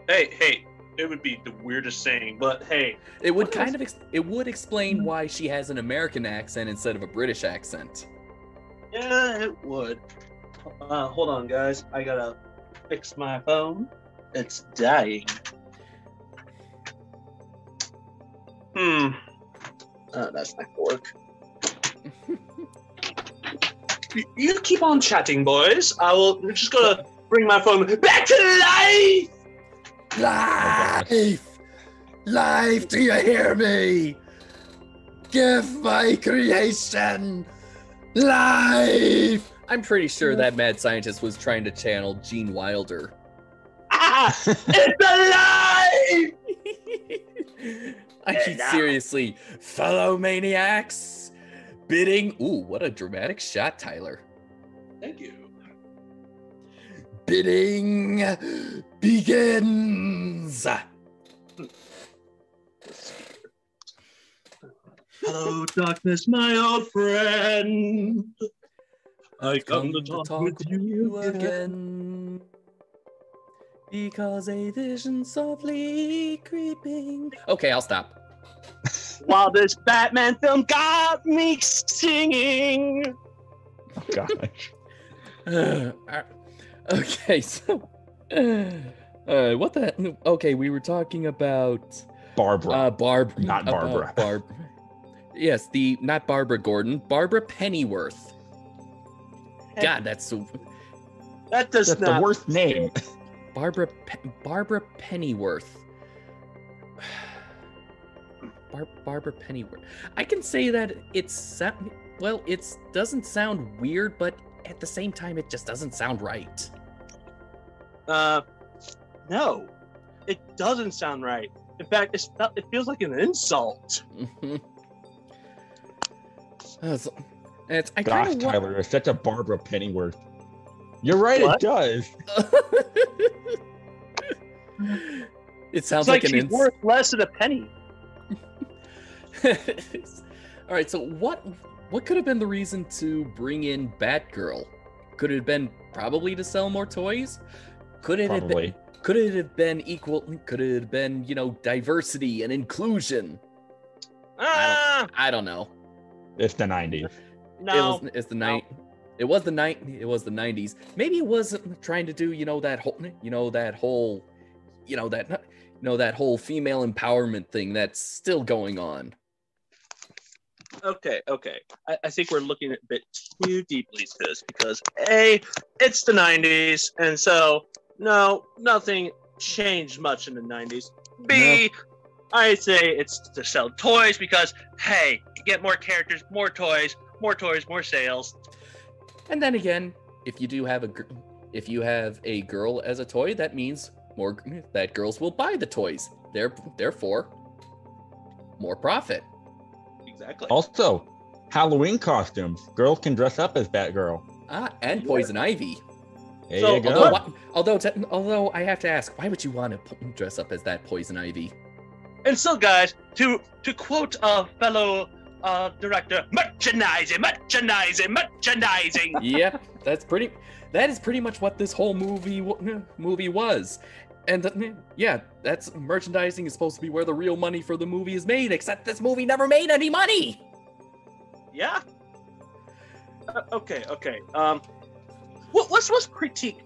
Hey, it would be the weirdest thing, but hey. It would it would explain why she has an American accent instead of a British accent. Yeah, it would. Hold on, guys. I gotta fix my phone. It's dying. That's not gonna work. You keep on chatting, boys. We're just gonna bring my phone back to life! Life, do you hear me? Give my creation life! I'm pretty sure that mad scientist was trying to channel Gene Wilder. It's alive! I mean, seriously, fellow maniacs, bidding... Ooh, what a dramatic shot, Tyler. Thank you. Bidding begins. Hello, darkness, my old friend. I come to talk with you again. Because a vision softly creeping. Okay, I'll stop. While this Batman film got me singing. Oh, gosh. Okay, so. What the? Okay, we were talking about. Barbara. Barbara. Not Barbara. Barbara. Yes, not Barbara Gordon. Barbara Pennyworth. God, that's so. That's not the worst name. Barbara Pennyworth. Barbara Pennyworth. I can say that it doesn't sound weird, but at the same time, it just doesn't sound right. No, it doesn't sound right. In fact, it feels like an insult. Gosh, Tyler, it's such a Barbara Pennyworth. You're right, What? it does. It sounds It's like an she's worth less than a penny. All right, so what could have been the reason to bring in Batgirl? Could it have been probably to sell more toys? Could it have been diversity and inclusion? I don't know. It's the 90s. No, It was the 90s. Maybe it was trying to do that whole female empowerment thing that's still going on. Okay. I think we're looking a bit too deeply to this because A, it's the 90s, and so no, nothing changed much in the 90s. B, I say it's to sell toys because hey, you get more characters, more toys, more sales. And then again, if you have a girl as a toy, that means that girls will buy the toys. Therefore, more profit. Exactly. Also, Halloween costumes. Girls can dress up as Batgirl. And Poison Ivy. There you go. Although I have to ask, why would you want to dress up as that Poison Ivy? And so, guys, to quote a fellow director, merchandising. Yep, that is pretty much what this whole movie was. And that's merchandising is supposed to be where the real money for the movie is made, except this movie never made any money. Yeah. Okay. Let's critique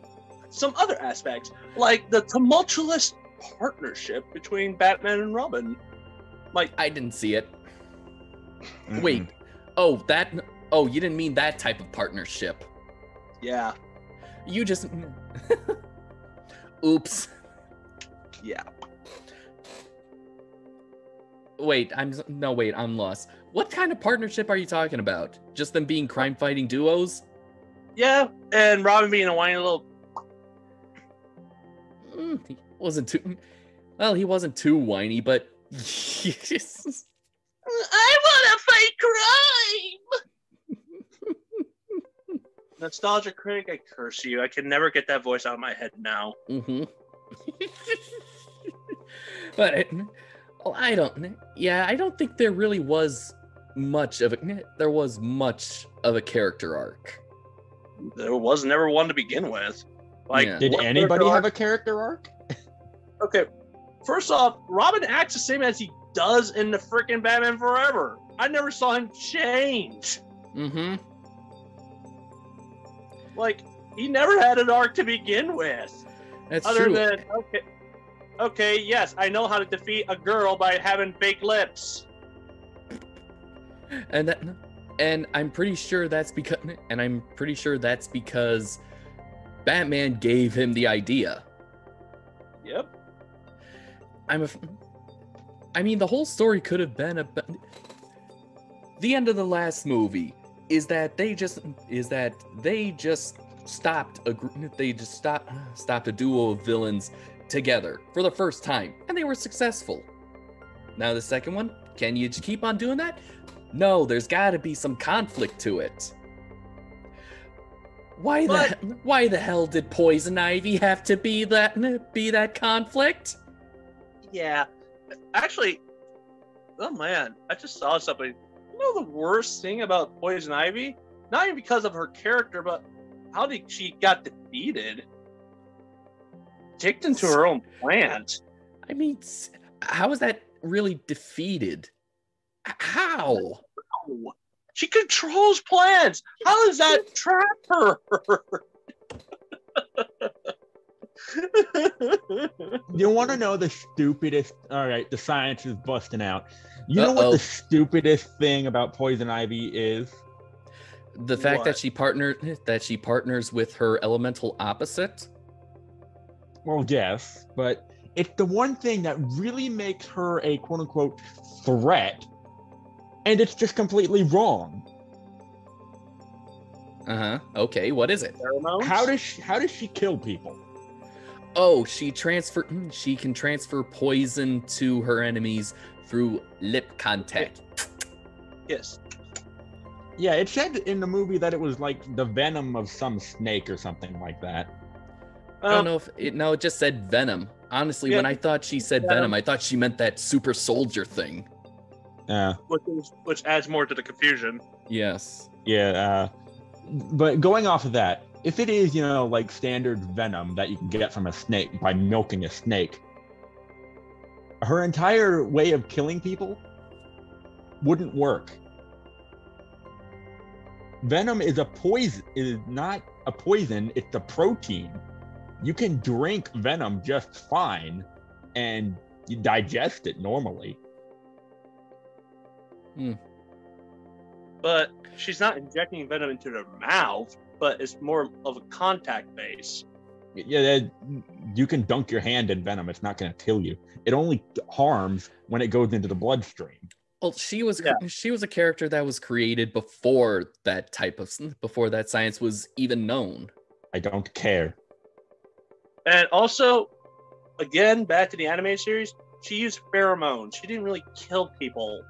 some other aspects, like the tumultuous partnership between Batman and Robin. Like, I didn't see it. Mm-mm. Wait. You didn't mean that type of partnership. yeah. You just. Oops. Yeah. Wait, I'm lost. What kind of partnership are you talking about? Just them being crime-fighting duos? Yeah, and Robin being a whiny little. He wasn't too whiny, but. I want to fight crime. Nostalgia critic, I curse you. I can never get that voice out of my head now. Mm-hmm. But I don't think there really was much of a character arc. there was never one to begin with. Like, Yeah. Did anybody have a character arc? Okay, first off, Robin acts the same as he does in the freaking Batman Forever. I never saw him change. Mm-hmm. Like, he never had an arc to begin with. That's Other true. than, okay, yes, I know how to defeat a girl by having fake lips. And I'm pretty sure that's because Batman gave him the idea. Yep. I mean, the whole story could have been about the end of the last movie is that they just stopped a duo of villains together for the first time, and they were successful. Now the second one, can you just keep on doing that? No, there's got to be some conflict to it. Why the hell did Poison Ivy have to be that conflict? Yeah. Actually, oh man, I just saw something. You know the worst thing about Poison Ivy? Not even because of her character, but how she got defeated. Kicked into her own plant. I mean, how is that really defeated? How? She controls plants. How does that trap her? You want to know the stupidest? All right, the science is busting out. You know what the stupidest thing about Poison Ivy is? The fact that she partners with her elemental opposite. Well, yes, but it's the one thing that really makes her a quote-unquote threat, and it's just completely wrong. Okay, what is it? Pheromones? How does she kill people? Oh, she can transfer poison to her enemies through lip contact. Yes. Yeah, it said in the movie that it was like the venom of some snake or something like that. I don't know if it just said venom. Honestly, when I thought she said venom, I thought she meant that super soldier thing. Yeah. Which adds more to the confusion. Yes. Yeah, but going off of that, if it is, like standard venom that you can get from a snake by milking a snake, her entire way of killing people wouldn't work. Venom is not a poison, it's a protein. You can drink venom just fine and you digest it normally. But she's not injecting venom into their mouth, but it's more of a contact base. Yeah, you can dunk your hand in venom. It's not going to kill you. It only harms when it goes into the bloodstream. Well, she was a character that was created before that science was even known. I don't care. And also, again, back to the anime series, she used pheromones. She didn't really kill people.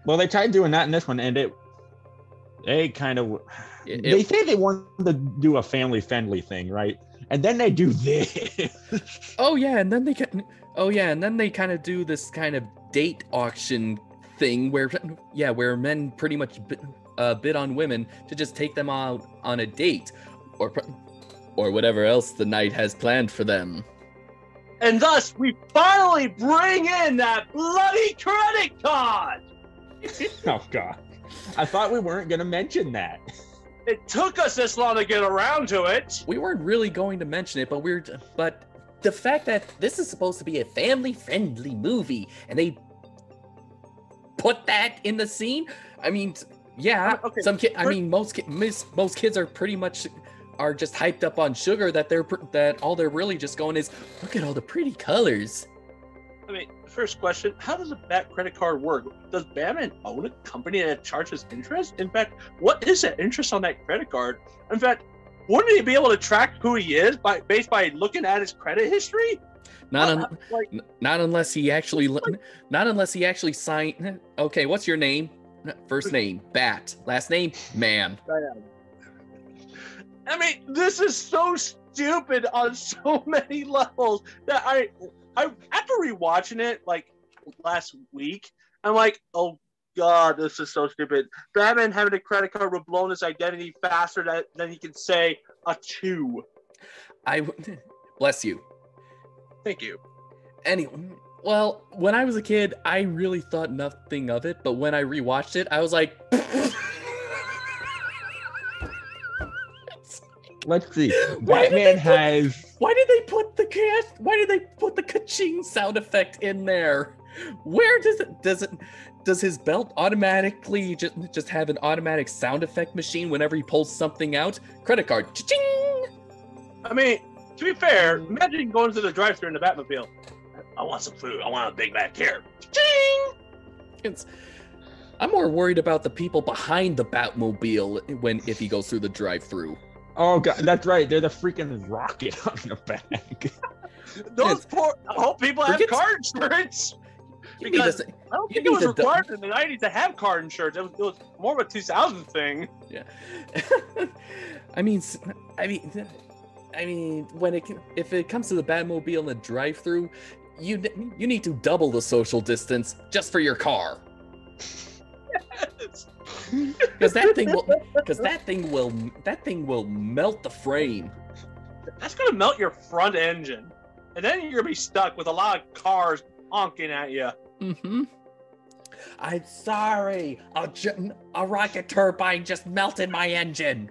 Well, they tried doing that in this one, and they say they wanted to do a family-friendly thing, right? And then they do this. Oh yeah, and then they kind of do this kind of date auction thing where men pretty much bid on women to just take them out on a date, or whatever else the night has planned for them. And thus, we finally bring in that bloody credit card! Oh, God. I thought we weren't going to mention that. It took us this long to get around to it. We weren't really going to mention it, but the fact that this is supposed to be a family-friendly movie, and they put that in the scene, I mean, yeah, okay. Most kids are pretty much just hyped up on sugar that all they're really just going is, look at all the pretty colors. I mean, first question, how does a Bat credit card work? Does Batman own a company that charges interest? In fact, what is that interest on that credit card? In fact, wouldn't he be able to track who he is based by looking at his credit history? Not unless he actually signed. Okay, what's your name? First name, Bat. Last name, Man. I mean, this is so stupid on so many levels that I after rewatching it like last week, I'm like, oh God, this is so stupid. Batman having a credit card will blow his identity faster than he can say a chew. Bless you. Thank you. Anyway, well, when I was a kid, I really thought nothing of it, but when I rewatched it, I was like, let's see. Batman has. Why did they put the ka-ching sound effect in there? Where does his belt automatically just have an automatic sound effect machine whenever he pulls something out? Credit card, cha-ching! I mean, to be fair, imagine going to the drive-thru in the Batmobile. I want some food. I want a Big Mac here. Cha-ching! I'm more worried about the people behind the Batmobile if he goes through the drive-thru. Oh god, that's right. They're the freaking rocket on the back. Those poor people have car insurance. Because I don't think it was required in the 90s to have car insurance. It was more of a 2000 thing. Yeah. I mean, if it comes to the Batmobile and the drive-thru, you need to double the social distance just for your car. Yes. Because that thing will melt the frame. That's gonna melt your front engine, and then you're gonna be stuck with a lot of cars honking at you. Mm-hmm. I'm sorry. A rocket turbine just melted my engine.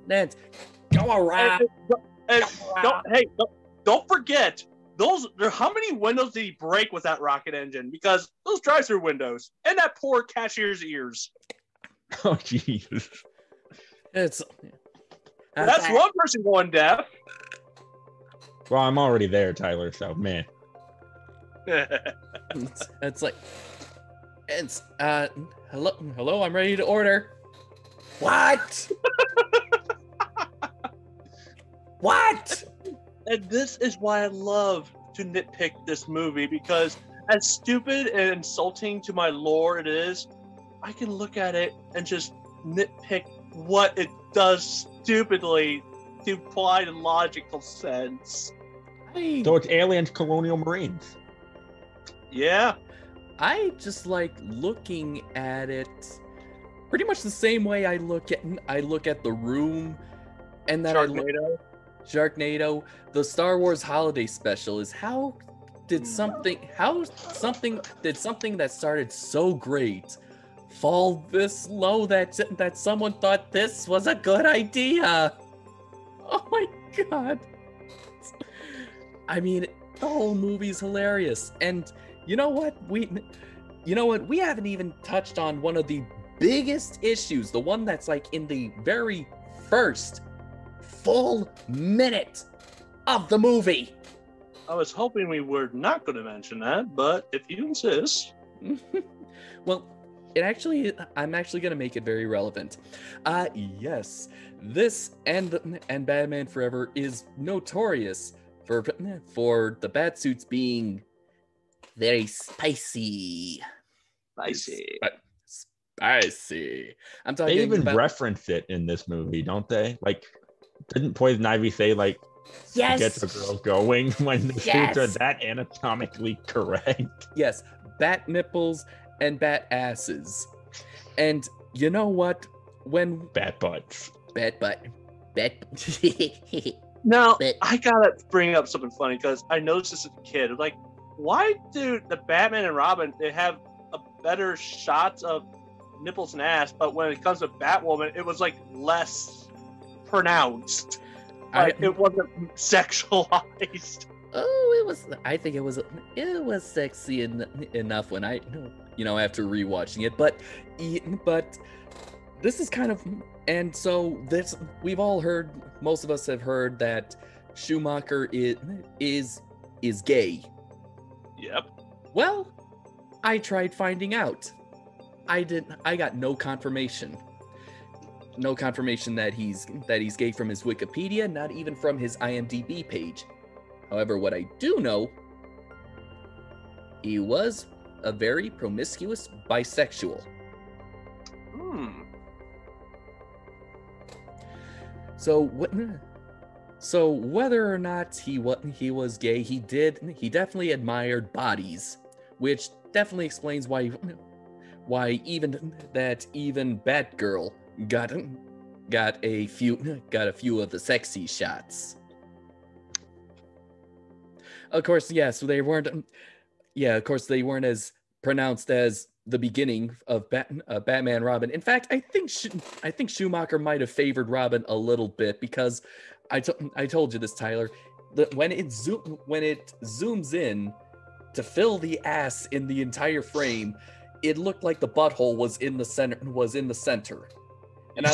Then go around. Don't forget how many windows did he break with that rocket engine? Because those drive-through windows and that poor cashier's ears. Oh Jesus! That's one person going deaf. Well, I'm already there, Tyler. So man. Hello, I'm ready to order. What? What? And this is why I love to nitpick this movie, because as stupid and insulting to my lore it is, I can look at it and just nitpick what it does stupidly to apply to logical sense. So it's aliens, Colonial Marines. Yeah. I just like looking at it pretty much the same way I look at The Room, and that Sharknado. The Star Wars Holiday Special is how did something that started so great fall this low that someone thought this was a good idea? Oh my god. I mean, the whole movie's hilarious. And you know what? We haven't even touched on one of the biggest issues, the one that's like in the very first full minute of the movie. I was hoping we were not going to mention that, but if you insist. Well, I'm actually going to make it very relevant. Yes, this and Batman Forever is notorious for the batsuits being very spicy. Spicy. I'm talking. They even reference it in this movie, don't they? Like, didn't Poison Ivy say like, yes, get the girl going when the suits are that anatomically correct? Yes, bat nipples and bat asses, and you know what? When bat butts. Bat butt. Now, I gotta bring up something funny because I noticed this as a kid. Like, why do the Batman and Robin, they have a better shots of nipples and ass, but when it comes to Batwoman, it was like less pronounced. Like, it wasn't sexualized. Oh, it was. I think it was sexy enough when after rewatching it. But this is kind of, and so this we've all heard. Most of us have heard that Schumacher is gay. Yep. Well, I tried finding out. I got no confirmation. No confirmation that he's gay from his Wikipedia, not even from his IMDb page. However, what I do know, he was a very promiscuous bisexual. So whether or not he was gay, he definitely admired bodies, which definitely explains why even Batgirl got a few of the sexy shots. Of course, yeah. So they weren't. Yeah, of course they weren't as pronounced as the beginning of Batman Robin. In fact, I think Schumacher might have favored Robin a little bit, because I told you this, Tyler, that when it zooms in to fill the ass in the entire frame, it looked like the butthole was in the center. And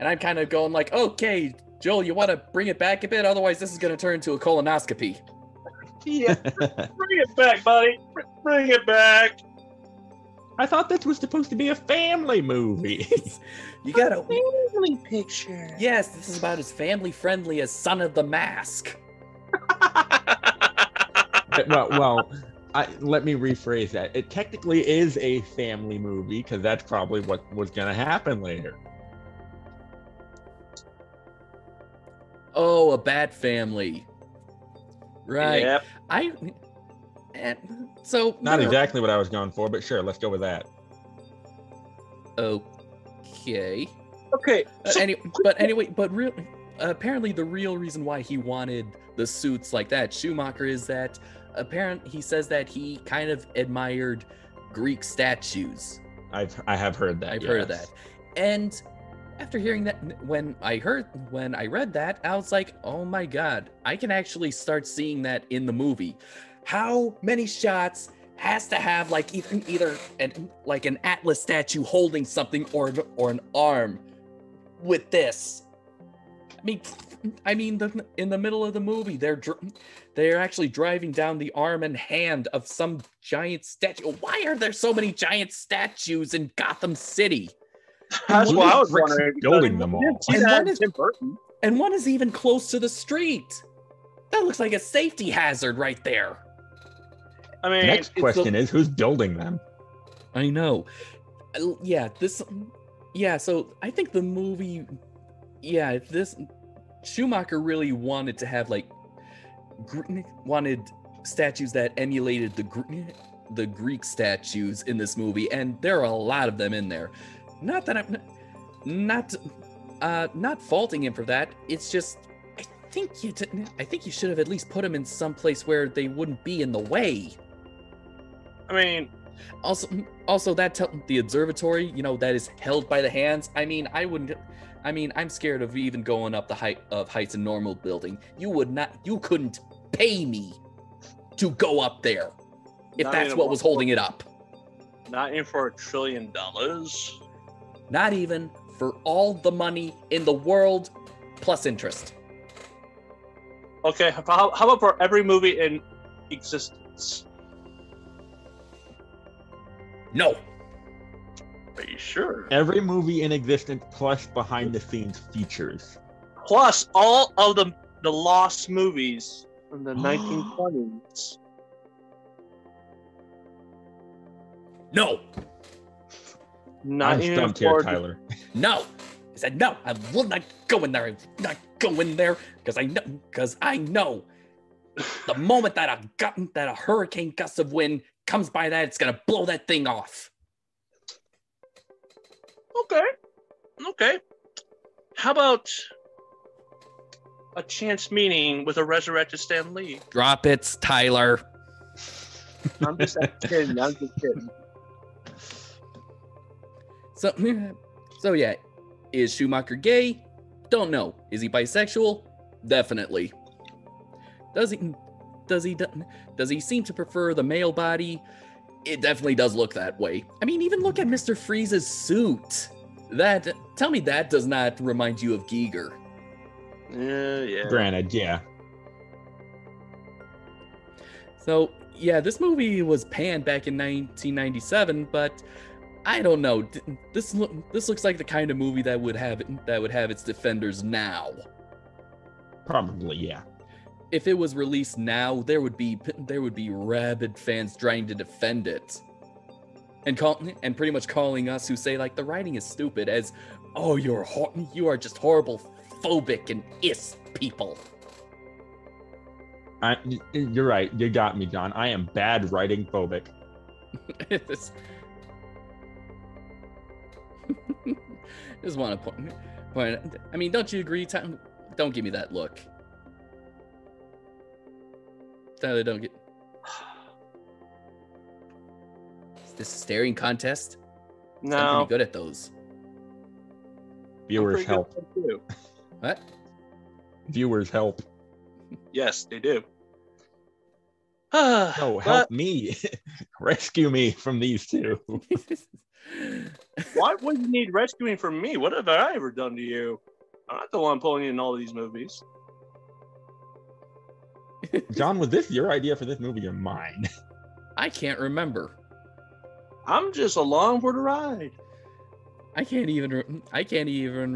I'm kind of going like, okay, Joel, you want to bring it back a bit? Otherwise, this is going to turn into a colonoscopy. Yeah, bring it back, buddy. Bring it back. I thought this was supposed to be a family movie. You got a family picture. Yes, this is about as family friendly as Son of the Mask. well, let me rephrase that. It technically is a family movie, because that's probably what was going to happen later. Oh, a Bat Family. Right. Yep. Not exactly what I was going for, but sure, let's go with that. Okay. Okay. Apparently the real reason why he wanted the suits like that, Schumacher, is that he says that he kind of admired Greek statues. I have heard that. I've heard of that. And after hearing that, when I read that, I was like, oh my God, I can actually start seeing that in the movie. How many shots has to have like either an Atlas statue holding something or an arm with this? I mean, in the middle of the movie, they're actually driving down the arm and hand of some giant statue. Why are there so many giant statues in Gotham City? That's what I was wondering. Building them all. And one is even close to the street. That looks like a safety hazard right there. I mean, next question is, who's building them? I know. So I think the movie, Schumacher really wanted to have wanted statues that emulated the Greek statues in this movie, and there are a lot of them in there. Not that I'm not faulting him for that. It's just I think you should have at least put them in some place where they wouldn't be in the way. I mean, also the observatory, that is held by the hands. I'm scared of even going up the heights in normal building. You couldn't pay me to go up there if that's what was holding it up. Not even for $1 trillion. Not even for all the money in the world, plus interest. Okay, how about for every movie in existence? No. Are you sure? Every movie in existence plus behind-the-scenes features. Plus all of the lost movies from the 1920s. No. I'm stumped here, Tyler. No. I said no. I will not go in there. I'm not going there because I know the moment that a hurricane gust of wind comes by that, it's gonna blow that thing off. Okay. How about a chance meeting with a resurrected Stan Lee? Drop it, Tyler. I'm just kidding. So yeah, is Schumacher gay? Don't know. Is he bisexual? Definitely. Does he seem to prefer the male body? It definitely does look that way. I mean, even look at Mr. Freeze's suit. Tell me that does not remind you of Giger. Yeah. Granted, yeah. So yeah, this movie was panned back in 1997, but I don't know. This looks like the kind of movie that would have its defenders now. Probably, yeah. If it was released now, there would be rabid fans trying to defend it, and pretty much calling us who say like the writing is stupid as, oh, you are just horrible, phobic and people. You're right. You got me, John. I am bad writing phobic. Just want to point. I mean, don't you agree, Tom? Don't give me that look. Tyler, don't get. Is this a staring contest? I'm No. pretty good at those. Viewers help. What? Viewers help. Yes, they do. No, help me. Rescue me from these two. Why would you need rescuing from me? What have I ever done to you? I'm not the one pulling you in all these movies. John, was this your idea for this movie or mine? I can't remember. I'm just along for the ride. I can't even remember. I can't even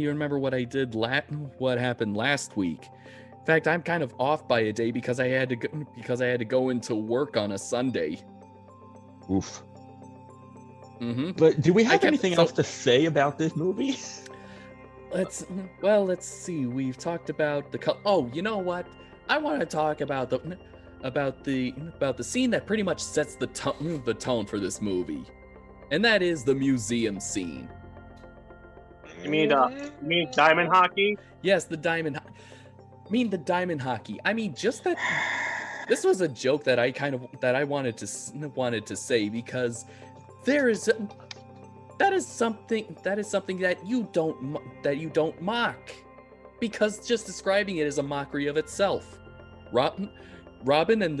remember what I did what happened last week. In fact, I'm kind of off by a day because I had to go into work on a Sunday. Oof. Mm-hmm. But do we have anything else to say about this movie? Let's see. We've talked about the oh, you know what? I want to talk about the scene that pretty much sets the tone for this movie, and that is the museum scene. You mean diamond hockey? Yes, the diamond. I mean the diamond hockey. I mean just that. This was a joke that I wanted to say because that is something that you don't mock, because just describing it is a mockery of itself. Robin and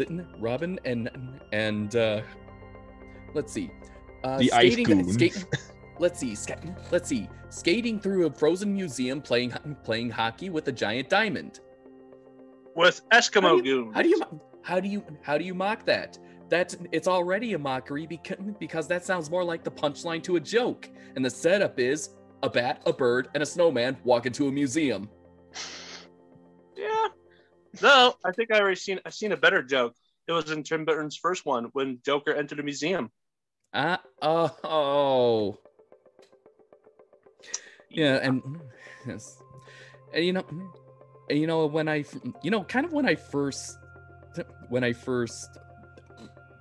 let's see, the ice let's see, skating through a frozen museum, playing hockey with a giant diamond. With Eskimo goons. How do you mock that? It's already a mockery because that sounds more like the punchline to a joke, and the setup is a bat, a bird, and a snowman walk into a museum. Yeah. No, I think I've seen a better joke. It was in Tim Burton's first one when Joker entered a museum. Oh. Yeah, and yes. And when I first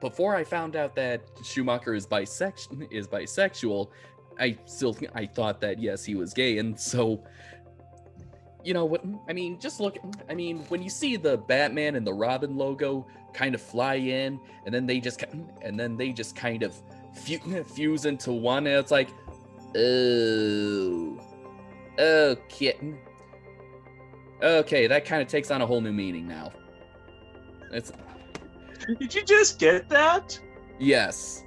before I found out that Schumacher is bisexual, I thought that yes, he was gay, and so what I mean, when you see the Batman and the Robin logo kind of fly in, and then they just kind of fuse into one, and it's like, oh, okay, that kind of takes on a whole new meaning now. Did you just get that? Yes.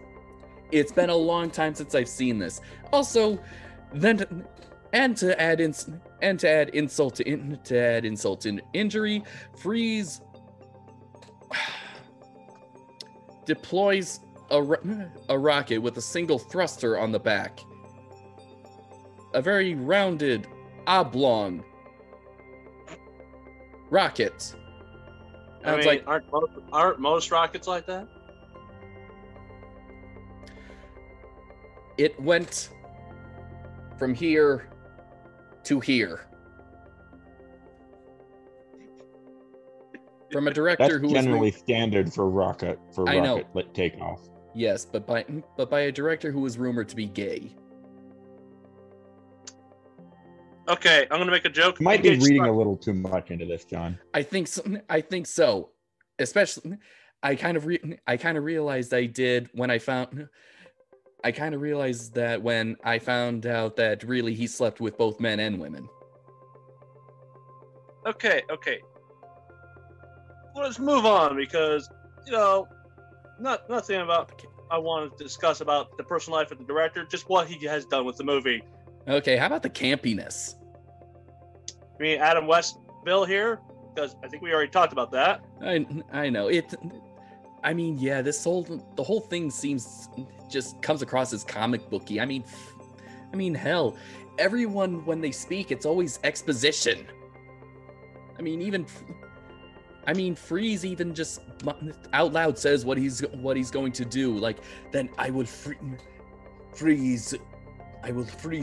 It's been a long time since I've seen this. Also, to add insult to injury, Freeze deploys a rocket with a single thruster on the back. A very rounded, oblong rocket. I mean, aren't most rockets like that? It went from here to here. From a director who generally standard for rocket takeoff. Yes, but by a director who was rumored to be gay. Okay, I'm gonna make a joke. You might be reading a little too much into this, John. I think so. Especially, I kind of realized I did when I found. I kind of realized that when I found out that really he slept with both men and women. Okay. Let's move on because nothing about I want to discuss about the personal life of the director, just what he has done with the movie. Okay, how about the campiness? I mean, Adam Westville here, because I think we already talked about that. I know it. I mean, yeah, the whole thing just comes across as comic booky. I mean, hell, everyone when they speak, it's always exposition. Freeze even just out loud says what he's going to do. Like, then I will freeze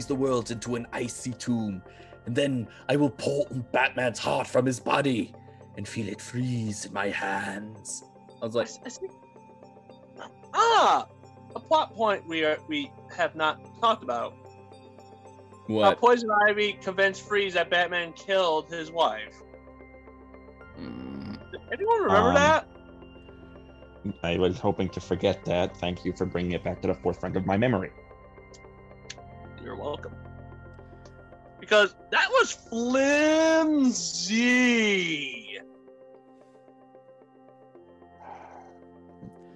the world into an icy tomb, and then I will pull Batman's heart from his body and feel it freeze in my hands. I was like, a plot point we have not talked about. what? Poison Ivy convinced Freeze that Batman killed his wife. Anyone remember that? I was hoping to forget that. Thank you for bringing it back to the forefront of my memory. You're welcome. Because that was flimsy.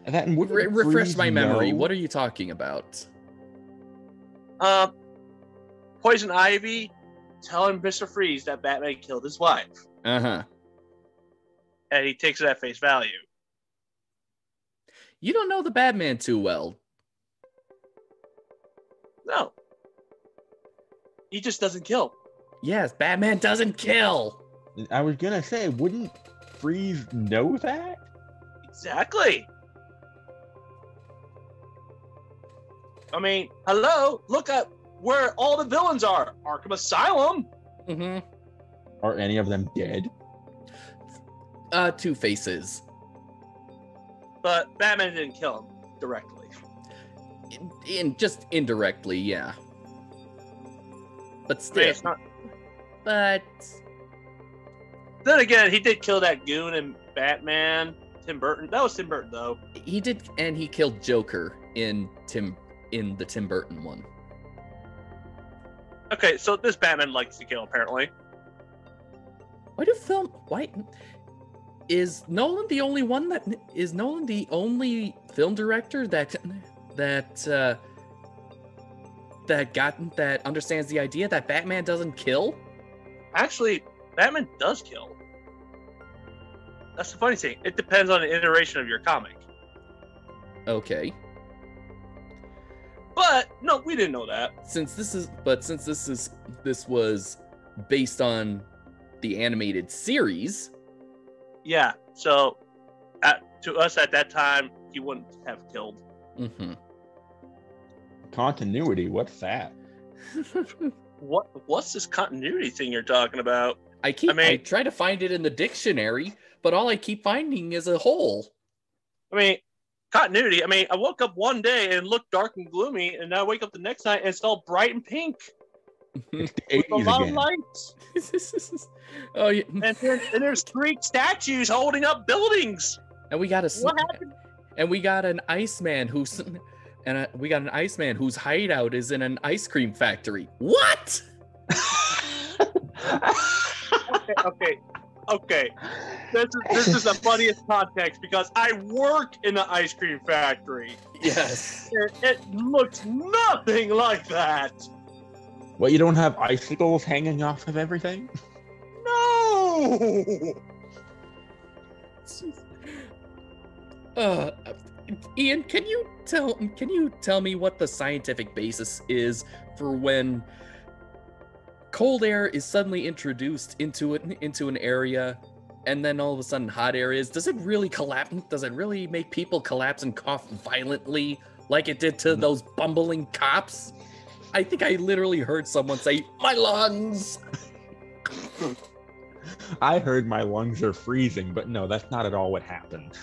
That Refresh my memory. What are you talking about? Poison Ivy telling Mr. Freeze that Batman killed his wife. Uh-huh. And he takes it at face value. You don't know the Batman too well. No. He just doesn't kill. Yes, Batman doesn't kill. I was gonna say, wouldn't Freeze know that? Exactly. I mean, hello, look at where all the villains are. Arkham Asylum. Mm-hmm. Are any of them dead? Two-Faces. But Batman didn't kill him directly. Just indirectly, yeah. But still. I mean, it's not... But then again, he did kill that goon in Batman. Tim Burton. That was Tim Burton, though. He did, and he killed Joker in the Tim Burton one. Okay, so this Batman likes to kill, apparently. Why is Nolan the only film director that understands the idea that Batman doesn't kill? Actually, Batman does kill. That's the funny thing. It depends on the iteration of your comic. Okay. But no, we didn't know that. Since this was based on the animated series. Yeah. So, to us at that time, he wouldn't have killed. Mm-hmm. Continuity? What's that? What's this continuity thing you're talking about? I try to find it in the dictionary, but all I keep finding is a hole. I mean, continuity. I mean, I woke up one day and it looked dark and gloomy, and now I wake up the next night and it's all bright and pink. It's the With a 80s lot again. of lights. Oh, yeah. And there's 3 statues holding up buildings. And we got What happened? And we got an Iceman whose hideout is in an ice cream factory. What? Okay. This is the funniest context because I work in an ice cream factory. Yes. It looks nothing like that. What, you don't have icicles hanging off of everything? No. Ian, can you tell me what the scientific basis is for when cold air is suddenly introduced into an area, and then all of a sudden hot air is? Does it really collapse? Does it really make people collapse and cough violently like it did to those bumbling cops? I think I literally heard someone say, "My lungs." I heard my lungs are freezing, but no, that's not at all what happened.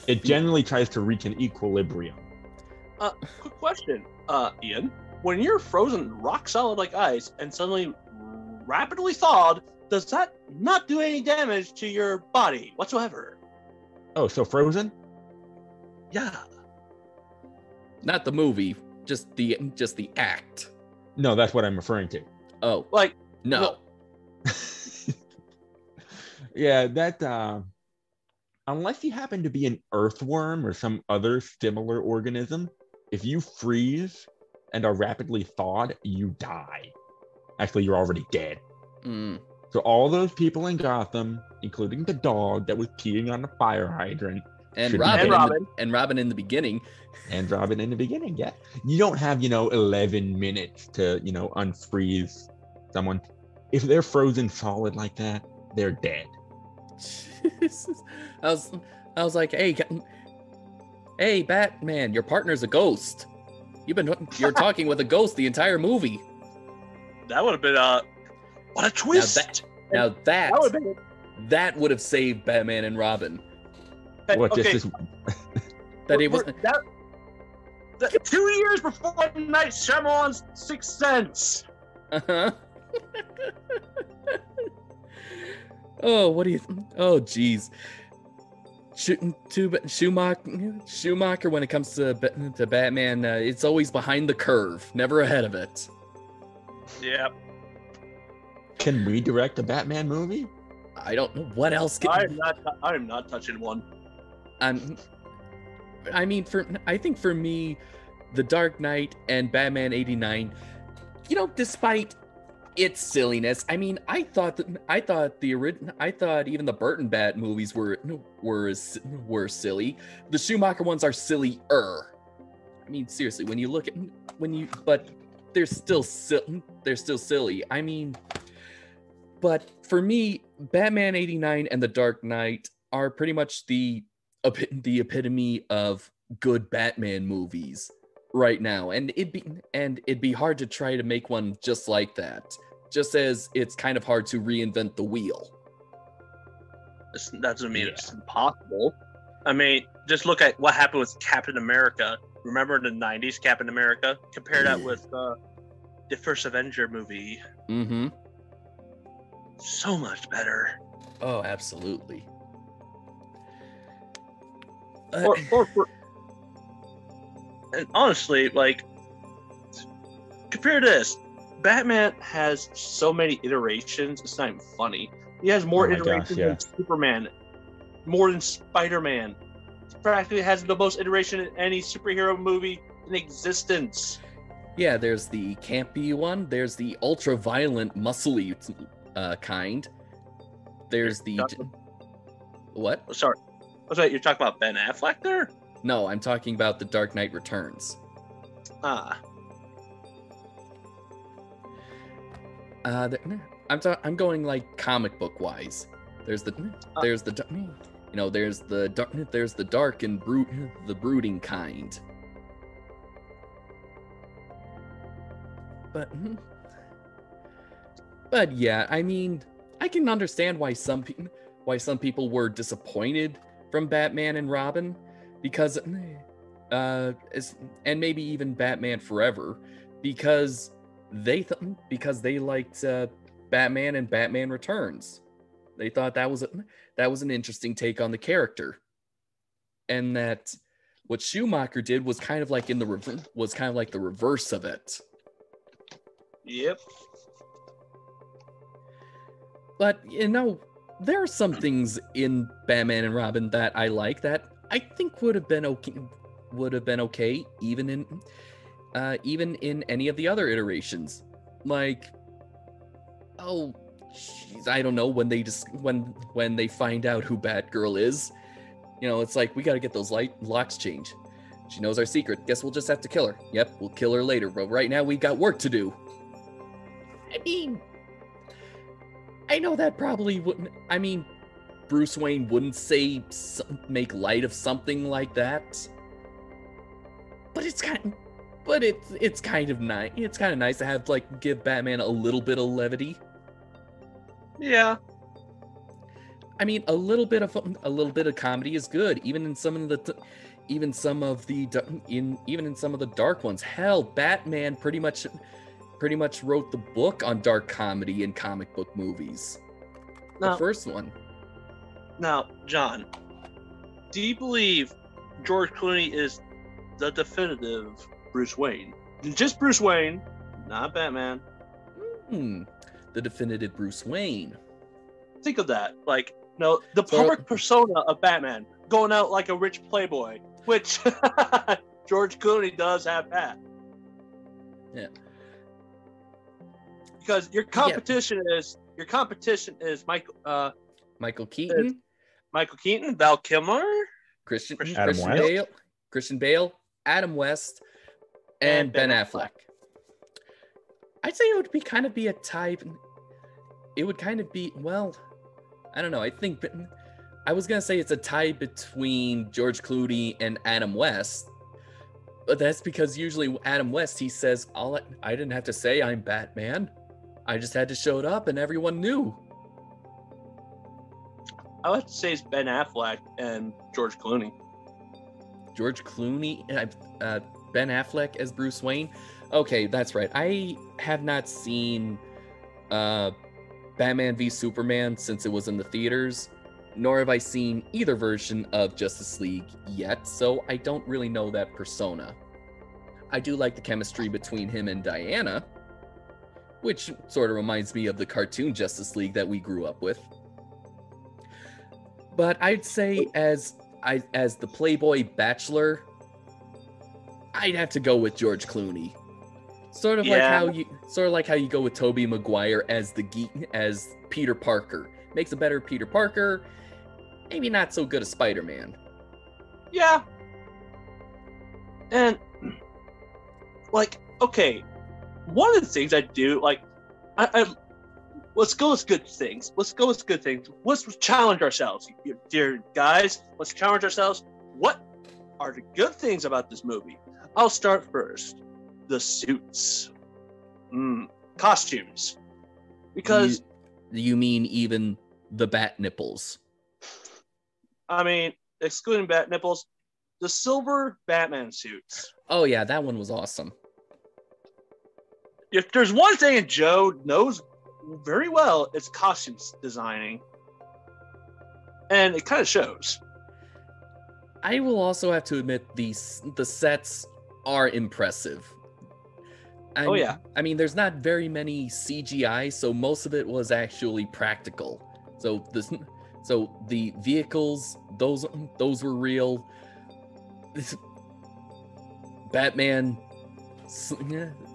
It generally tries to reach an equilibrium. Quick question, Ian. When you're frozen rock solid like ice and suddenly rapidly thawed, does that not do any damage to your body whatsoever? Oh, so Frozen? Yeah. Not the movie, just the act. No, that's what I'm referring to. Oh, Like, no. Yeah, that unless you happen to be an earthworm or some other similar organism, if you freeze and are rapidly thawed, you die. Actually, you're already dead. So all those people in Gotham, including the dog that was peeing on the fire hydrant, And should be Robin, dead. and Robin in the beginning. And Robin in the beginning, yeah. You don't have, 11 minutes to, unfreeze someone. If they're frozen solid like that, they're dead. I was like, hey, Batman, your partner's a ghost. You're talking with a ghost the entire movie. that would have been what a twist! That would have saved Batman and Robin. What Okay. just That it wasn't. 2 years before Night Shyamalan's Sixth Sense. Uh-huh. Oh, what do you? Oh, geez. Schumacher, when it comes to Batman, it's always behind the curve, never ahead of it. Yep. Can we direct a Batman movie? I don't know what else. I'm not touching one. I think for me, The Dark Knight and Batman '89, despite its silliness, I thought even the Burton Bat movies were silly. The Schumacher ones are sillier. Seriously, when you look at but they're still silly. But for me, Batman '89 and The Dark Knight are pretty much the epitome of good Batman movies right now, and it'd be hard to try to make one just like that. Just as it's kind of hard to reinvent the wheel. That doesn't mean it's impossible. Just look at what happened with Captain America. Remember in the '90s, Captain America? Compare that with the first Avenger movie. Mm-hmm. So much better. Oh, absolutely. And honestly, compare this. Batman has so many iterations, it's not even funny. He has more iterations than Superman, more than Spider-Man. He practically has the most iteration in any superhero movie in existence. Yeah, there's the campy one, there's the ultra-violent, muscly kind. There's the... What? Oh, sorry, you're talking about Ben Affleck there? No, I'm talking about The Dark Knight Returns. I'm going like comic book wise. There's the dark and the brooding kind. But yeah, I can understand why some people were disappointed from Batman and Robin, because and maybe even Batman Forever, because they liked Batman and Batman Returns. They thought that was an interesting take on the character, and that what Schumacher did was kind of like the reverse of it. Yep. But there are some things in Batman and Robin that I like that I think would have been okay even in any of the other iterations. I don't know, when they find out who Batgirl is, it's like, we got to get those locks changed. She knows our secret. Guess we'll just have to kill her. Yep, we'll kill her later, but right now we've got work to do. I know that probably wouldn't. Bruce Wayne wouldn't make light of something like that. But it's kind of nice. It's kind of nice to have give Batman a little bit of levity. Yeah. A little bit of comedy is good, even in some of the dark ones. Hell, Batman pretty much wrote the book on dark comedy in comic book movies. The first one. Now, John, do you believe George Clooney is the definitive Bruce Wayne? Just Bruce Wayne, not Batman. The definitive Bruce Wayne. Think of that. The public persona of Batman, going out like a rich playboy, which George Clooney does have that. Yeah. Because your competition is Michael Keaton, Val Kilmer, Christian Bale, Adam West, and Ben Affleck. I'd say it would be a tie. It would kind of be, well, I don't know. I was gonna say it's a tie between George Clooney and Adam West, but that's because usually Adam West, he says, I didn't have to say I'm Batman. I just had to show it up and everyone knew. I would have to say it's Ben Affleck and George Clooney. George Clooney, Ben Affleck as Bruce Wayne. Okay, that's right. I have not seen Batman v Superman since it was in the theaters, nor have I seen either version of Justice League yet, so I don't really know that persona. I do like the chemistry between him and Diana, which sort of reminds me of the cartoon Justice League that we grew up with. But I'd say as the Playboy bachelor, I'd have to go with George Clooney. Sort of like how you go with Tobey Maguire as as Peter Parker. Makes a better Peter Parker, maybe not so good a Spider-Man. Yeah. And okay, one of the things I do, let's go with good things. Let's challenge ourselves, dear guys. Let's challenge ourselves. What are the good things about this movie? I'll start first. The suits. Costumes. Because... You mean even the bat nipples? I mean, excluding bat nipples, the silver Batman suits. Oh yeah, that one was awesome. If there's one thing Joe knows very well, it's costumes designing. And it kind of shows. I will also have to admit the sets are impressive. I mean, there's not very many CGI, so most of it was actually practical. So the vehicles, those were real. Batman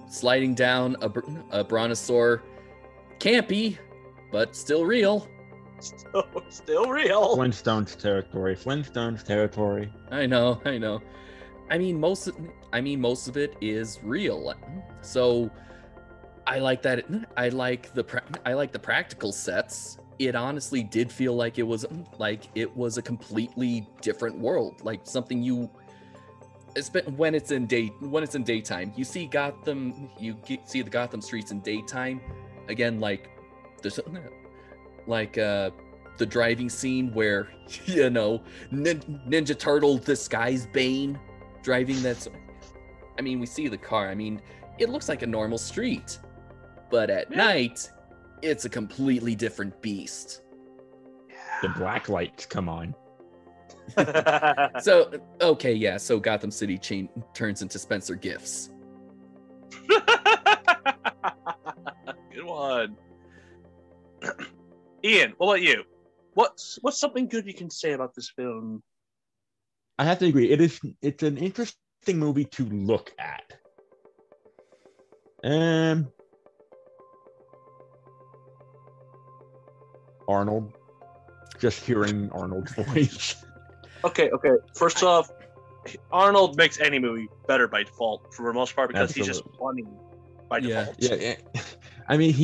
sliding down a brontosaur, campy, but still real. Still real. Flintstones territory. I know. I mean, most of it is real. So I like that. I like the practical sets. It honestly did feel like it was a completely different world, like something when it's in daytime. You see Gotham, see the Gotham streets in daytime. Again, there's the driving scene where Ninja Turtle disguised Bane driving we see the car. I mean, it looks like a normal street, but at night, it's a completely different beast. The black lights come on. So Gotham City turns into Spencer Gifts. Good one. Ian, what about you? What's something good you can say about this film? I have to agree. It's an interesting movie to look at. Arnold. Just hearing Arnold's voice. Okay. First off, Arnold makes any movie better by default for the most part because he's just funny by default. Yeah. I mean,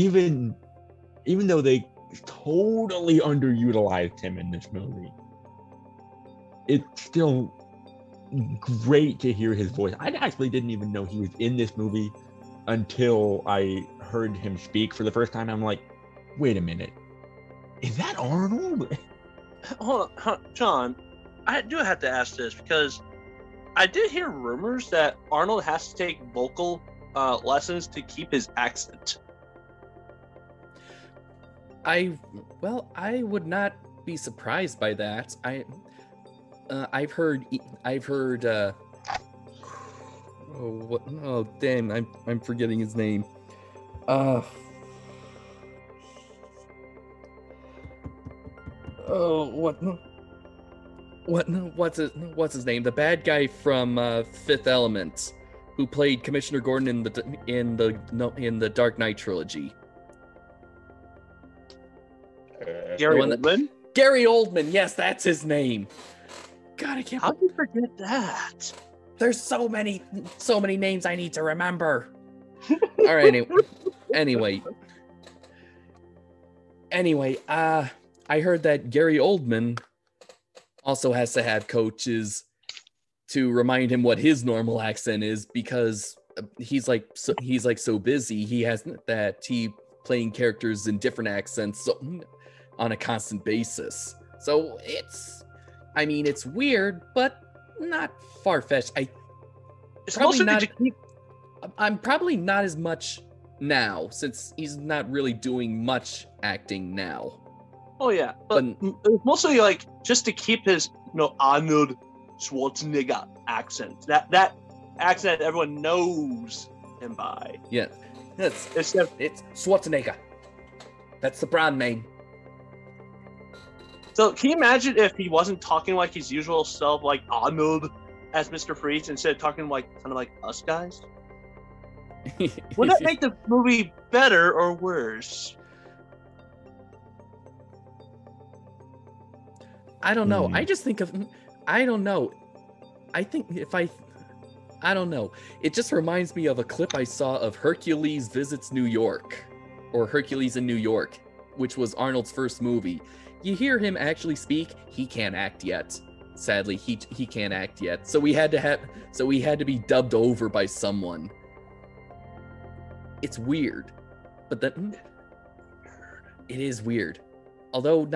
even though they totally underutilized him in this movie, it's still great to hear his voice. I actually didn't even know he was in this movie until I heard him speak for the first time. I'm like, wait a minute. Is that Arnold? Hold on, John. I do have to ask this because I did hear rumors that Arnold has to take vocal lessons to keep his accent. I would not be surprised by that. I've heard. Oh damn! I'm forgetting his name. What's his name? The bad guy from Fifth Element, who played Commissioner Gordon in the Dark Knight trilogy. Gary Oldman? Gary Oldman, yes, that's his name. God, I can't. How do you forget that? There's so many names I need to remember. All right. Anyway, I heard that Gary Oldman also has to have coaches to remind him what his normal accent is because he's so busy. He playing characters in different accents on a constant basis. So it's weird, but not far-fetched. I'm probably not as much now, since he's not really doing much acting now. Oh yeah, but it's mostly like just to keep his Arnold Schwarzenegger accent. That accent everyone knows him by. Yeah, it's Schwarzenegger. That's the brand name. So can you imagine if he wasn't talking like his usual self, like Arnold as Mr. Freeze, instead of talking like kind of like us guys? Would that make the movie better or worse? I don't know. I just think of, I don't know. I think I don't know. It just reminds me of a clip I saw of Hercules Visits New York, or Hercules in New York, which was Arnold's first movie. You hear him actually speak. He can't act yet. Sadly, he can't act yet. So we had to be dubbed over by someone. It's weird, but then it is weird. Although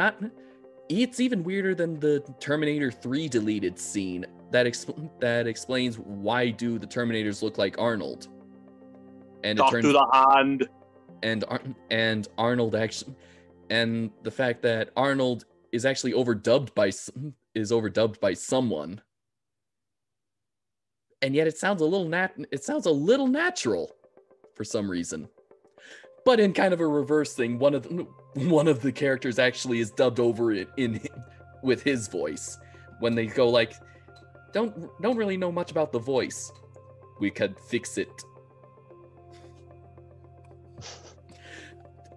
it's even weirder than the Terminator 3 deleted scene that explains why do the Terminators look like Arnold. And Talk to the hand. And Arnold actually, and the fact that Arnold is actually overdubbed by someone. And yet it sounds a little natural for some reason. But in kind of a reverse thing, one of the characters actually is dubbed over with his voice when they go like, don't really know much about the voice. We could fix it.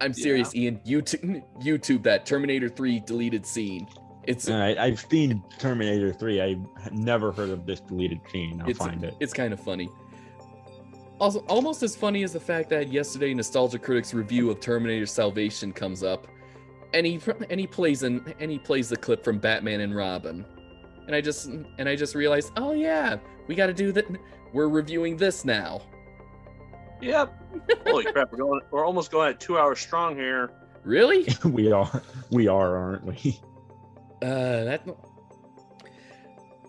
I'm serious, Ian. YouTube that Terminator 3 deleted scene. I've seen Terminator 3. I've never heard of this deleted scene. I'll find it. It's kind of funny. Also, almost as funny as the fact that yesterday Nostalgia Critic's review of Terminator Salvation comes up, and he plays the clip from Batman and Robin, and I just realized, oh yeah, we got to do that. We're reviewing this now. Yep. Holy crap! We're almost going at 2 hours strong here. Really? We are, aren't we?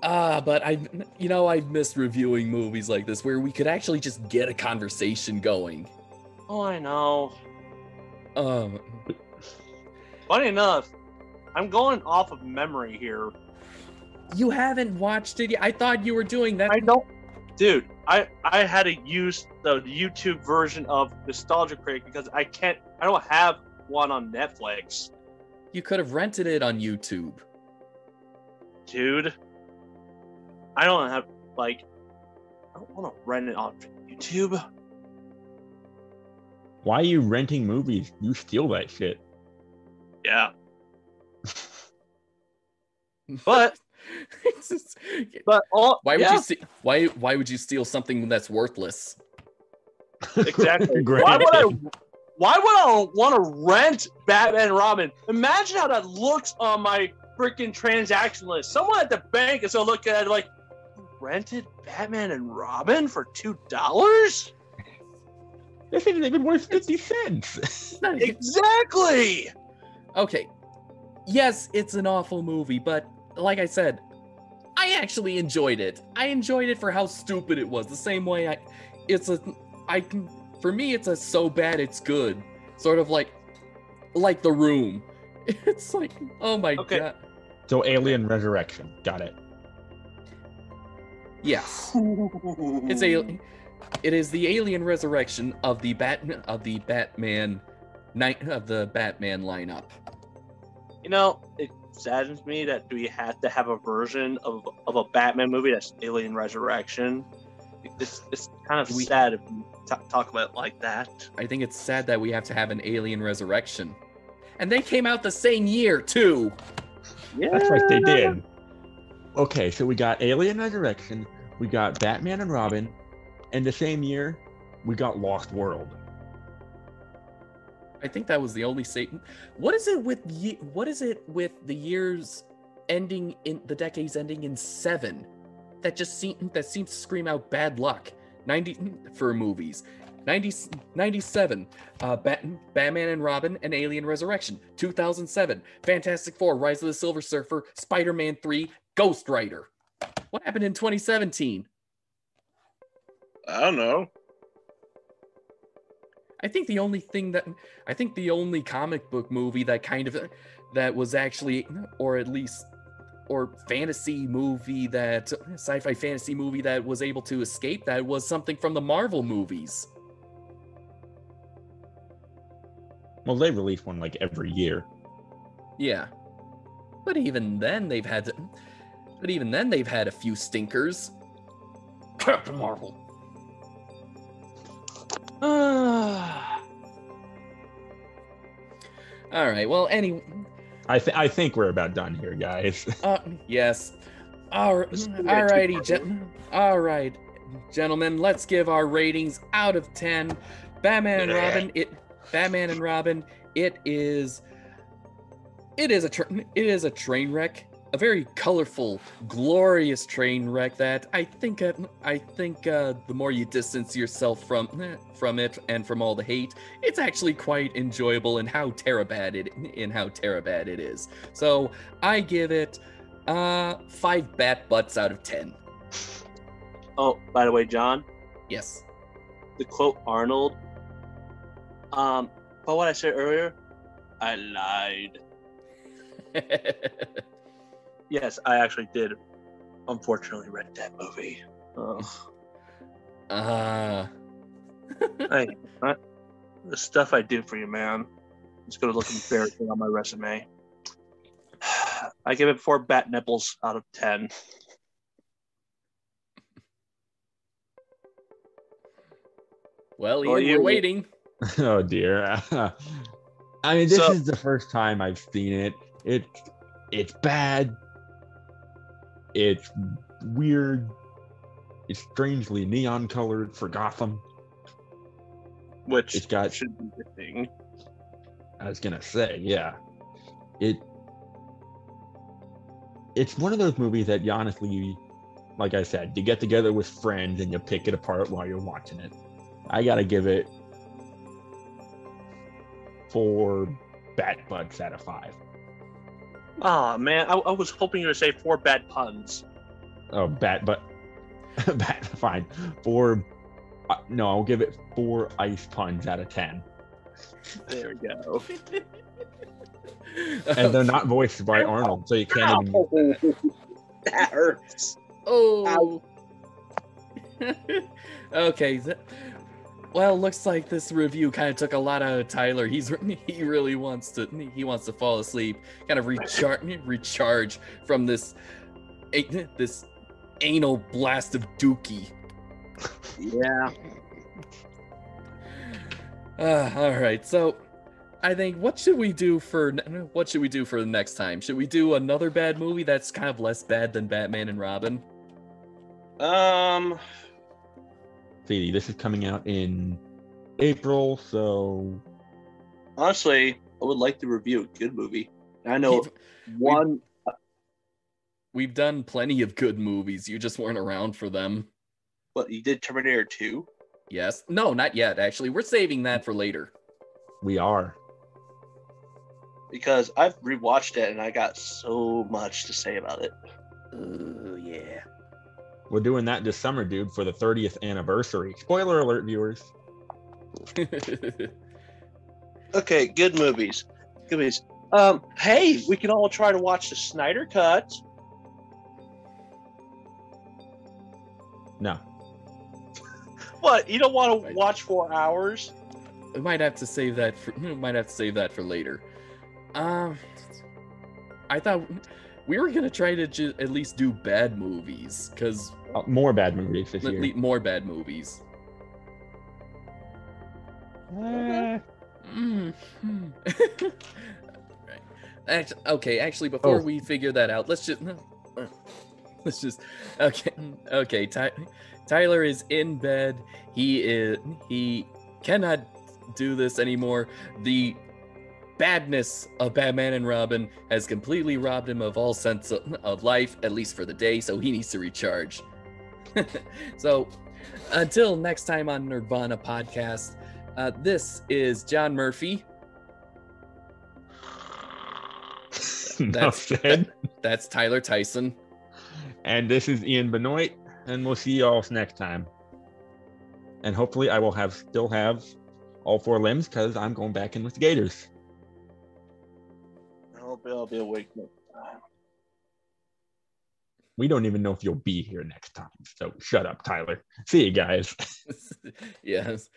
But I've missed reviewing movies like this where we could actually just get a conversation going. Oh, I know. Funny enough, I'm going off of memory here. You haven't watched it yet? I thought you were doing that. I don't. Dude, I had to use the YouTube version of Nostalgia Critic because I don't have one on Netflix. You could have rented it on YouTube. Dude, I don't want to rent it on YouTube. Why are you renting movies? You steal that shit. Yeah. But why would you steal something that's worthless? Exactly. Why would I want to rent Batman and Robin? Imagine how that looks on my freaking transaction list. Someone at the bank is gonna look at it like, you rented Batman and Robin for $2? This isn't even worth 50 cents. Exactly. Okay. Yes, it's an awful movie, but like I said, I actually enjoyed it. I enjoyed it for how stupid it was. The same way for me, it's a so bad it's good. Sort of like The Room. It's like, oh my god. So Alien Resurrection. Got it. Yes. It is the Alien Resurrection of the Batman lineup. It saddens me that we have to have a version of a Batman movie that's Alien Resurrection. It's kind of sad if you talk about it like that. I think it's sad that we have to have an Alien Resurrection. And they came out the same year, too. Yeah. That's right, they did. Okay, so we got Alien Resurrection, we got Batman and Robin, and the same year, we got Lost World. I think that was the only Satan. What is it with the years ending in the decades ending in 7? That seems to scream out bad luck. 90 for movies. 97, Batman and Robin and Alien Resurrection. 2007, Fantastic Four, Rise of the Silver Surfer, Spider-Man 3, Ghost Rider. What happened in 2017? I don't know. I think the only comic book movie that was actually, or fantasy movie sci-fi fantasy movie that was able to escape that was something from the Marvel movies. Well, they release one like every year. Yeah. But even then they've had a few stinkers. Captain Marvel. All right. Well, I think we're about done here, guys. Yes. All right, gentlemen. Let's give our ratings out of 10. Batman and Robin. It is a train wreck. A very colorful, glorious train wreck that I think the more you distance yourself from it and from all the hate, it's actually quite enjoyable in how terabad it is. So I give it 5 bat butts out of 10. Oh, by the way, John. Yes. To quote Arnold, but what I said earlier, I lied. Yes, I actually did. Unfortunately, read that movie. Hey, the stuff I did for you, man. It's gonna look embarrassing on my resume. I give it 4 bat nipples out of 10. Well, Ian, we're waiting. Oh dear. I mean, this is the first time I've seen it. It's bad. It's weird. It's strangely neon colored for Gotham. Which it's got, should be the thing. I was gonna say, yeah. It's one of those movies that you honestly, like I said, you get together with friends and you pick it apart while you're watching it. I gotta give it 4 bat butts out of 5. Oh man, I was hoping you would say 4 bad puns. Oh, bat fine. 4. No, I'll give it 4 ice puns out of 10. There we go. And they're not voiced by Arnold, so you can't even. That hurts. Oh. Okay. Well, looks like this review kind of took a lot out of Tyler. He really wants to fall asleep, kind of recharge from this anal blast of dookie. Yeah. All right. So, I think what should we do for the next time? Should we do another bad movie that's kind of less bad than Batman and Robin? See, this is coming out in April, so honestly, I would like to review a good movie. I know one. We've done plenty of good movies. You just weren't around for them. But you did Terminator 2? Yes. No, not yet. Actually, we're saving that for later. We are. Because I've rewatched it and I got so much to say about it. Oh yeah. We're doing that this summer, dude, for the 30th anniversary. Spoiler alert, viewers. Okay, good movies. Good movies. Hey, we can all try to watch the Snyder Cut. No. What? You don't want to watch 4 hours? We might have to save that for later. I thought we were gonna try to at least do bad movies, because more bad movies this year. More bad movies. Right. Actually, before we figure that out, let's just okay. Tyler is in bed. He cannot do this anymore. The badness of Batman and Robin has completely robbed him of all sense of life, at least for the day, so he needs to recharge. So Until next time on Nerdvana Podcast, this is John Murphy. That's Tyler Tyson. And this is Ian Benoit, and we'll see you all next time. And hopefully I will still have all 4 limbs, because I'm going back in with the Gators. I'll be awake next time. We don't even know if you'll be here next time, so shut up, Tyler. See you guys. Yes.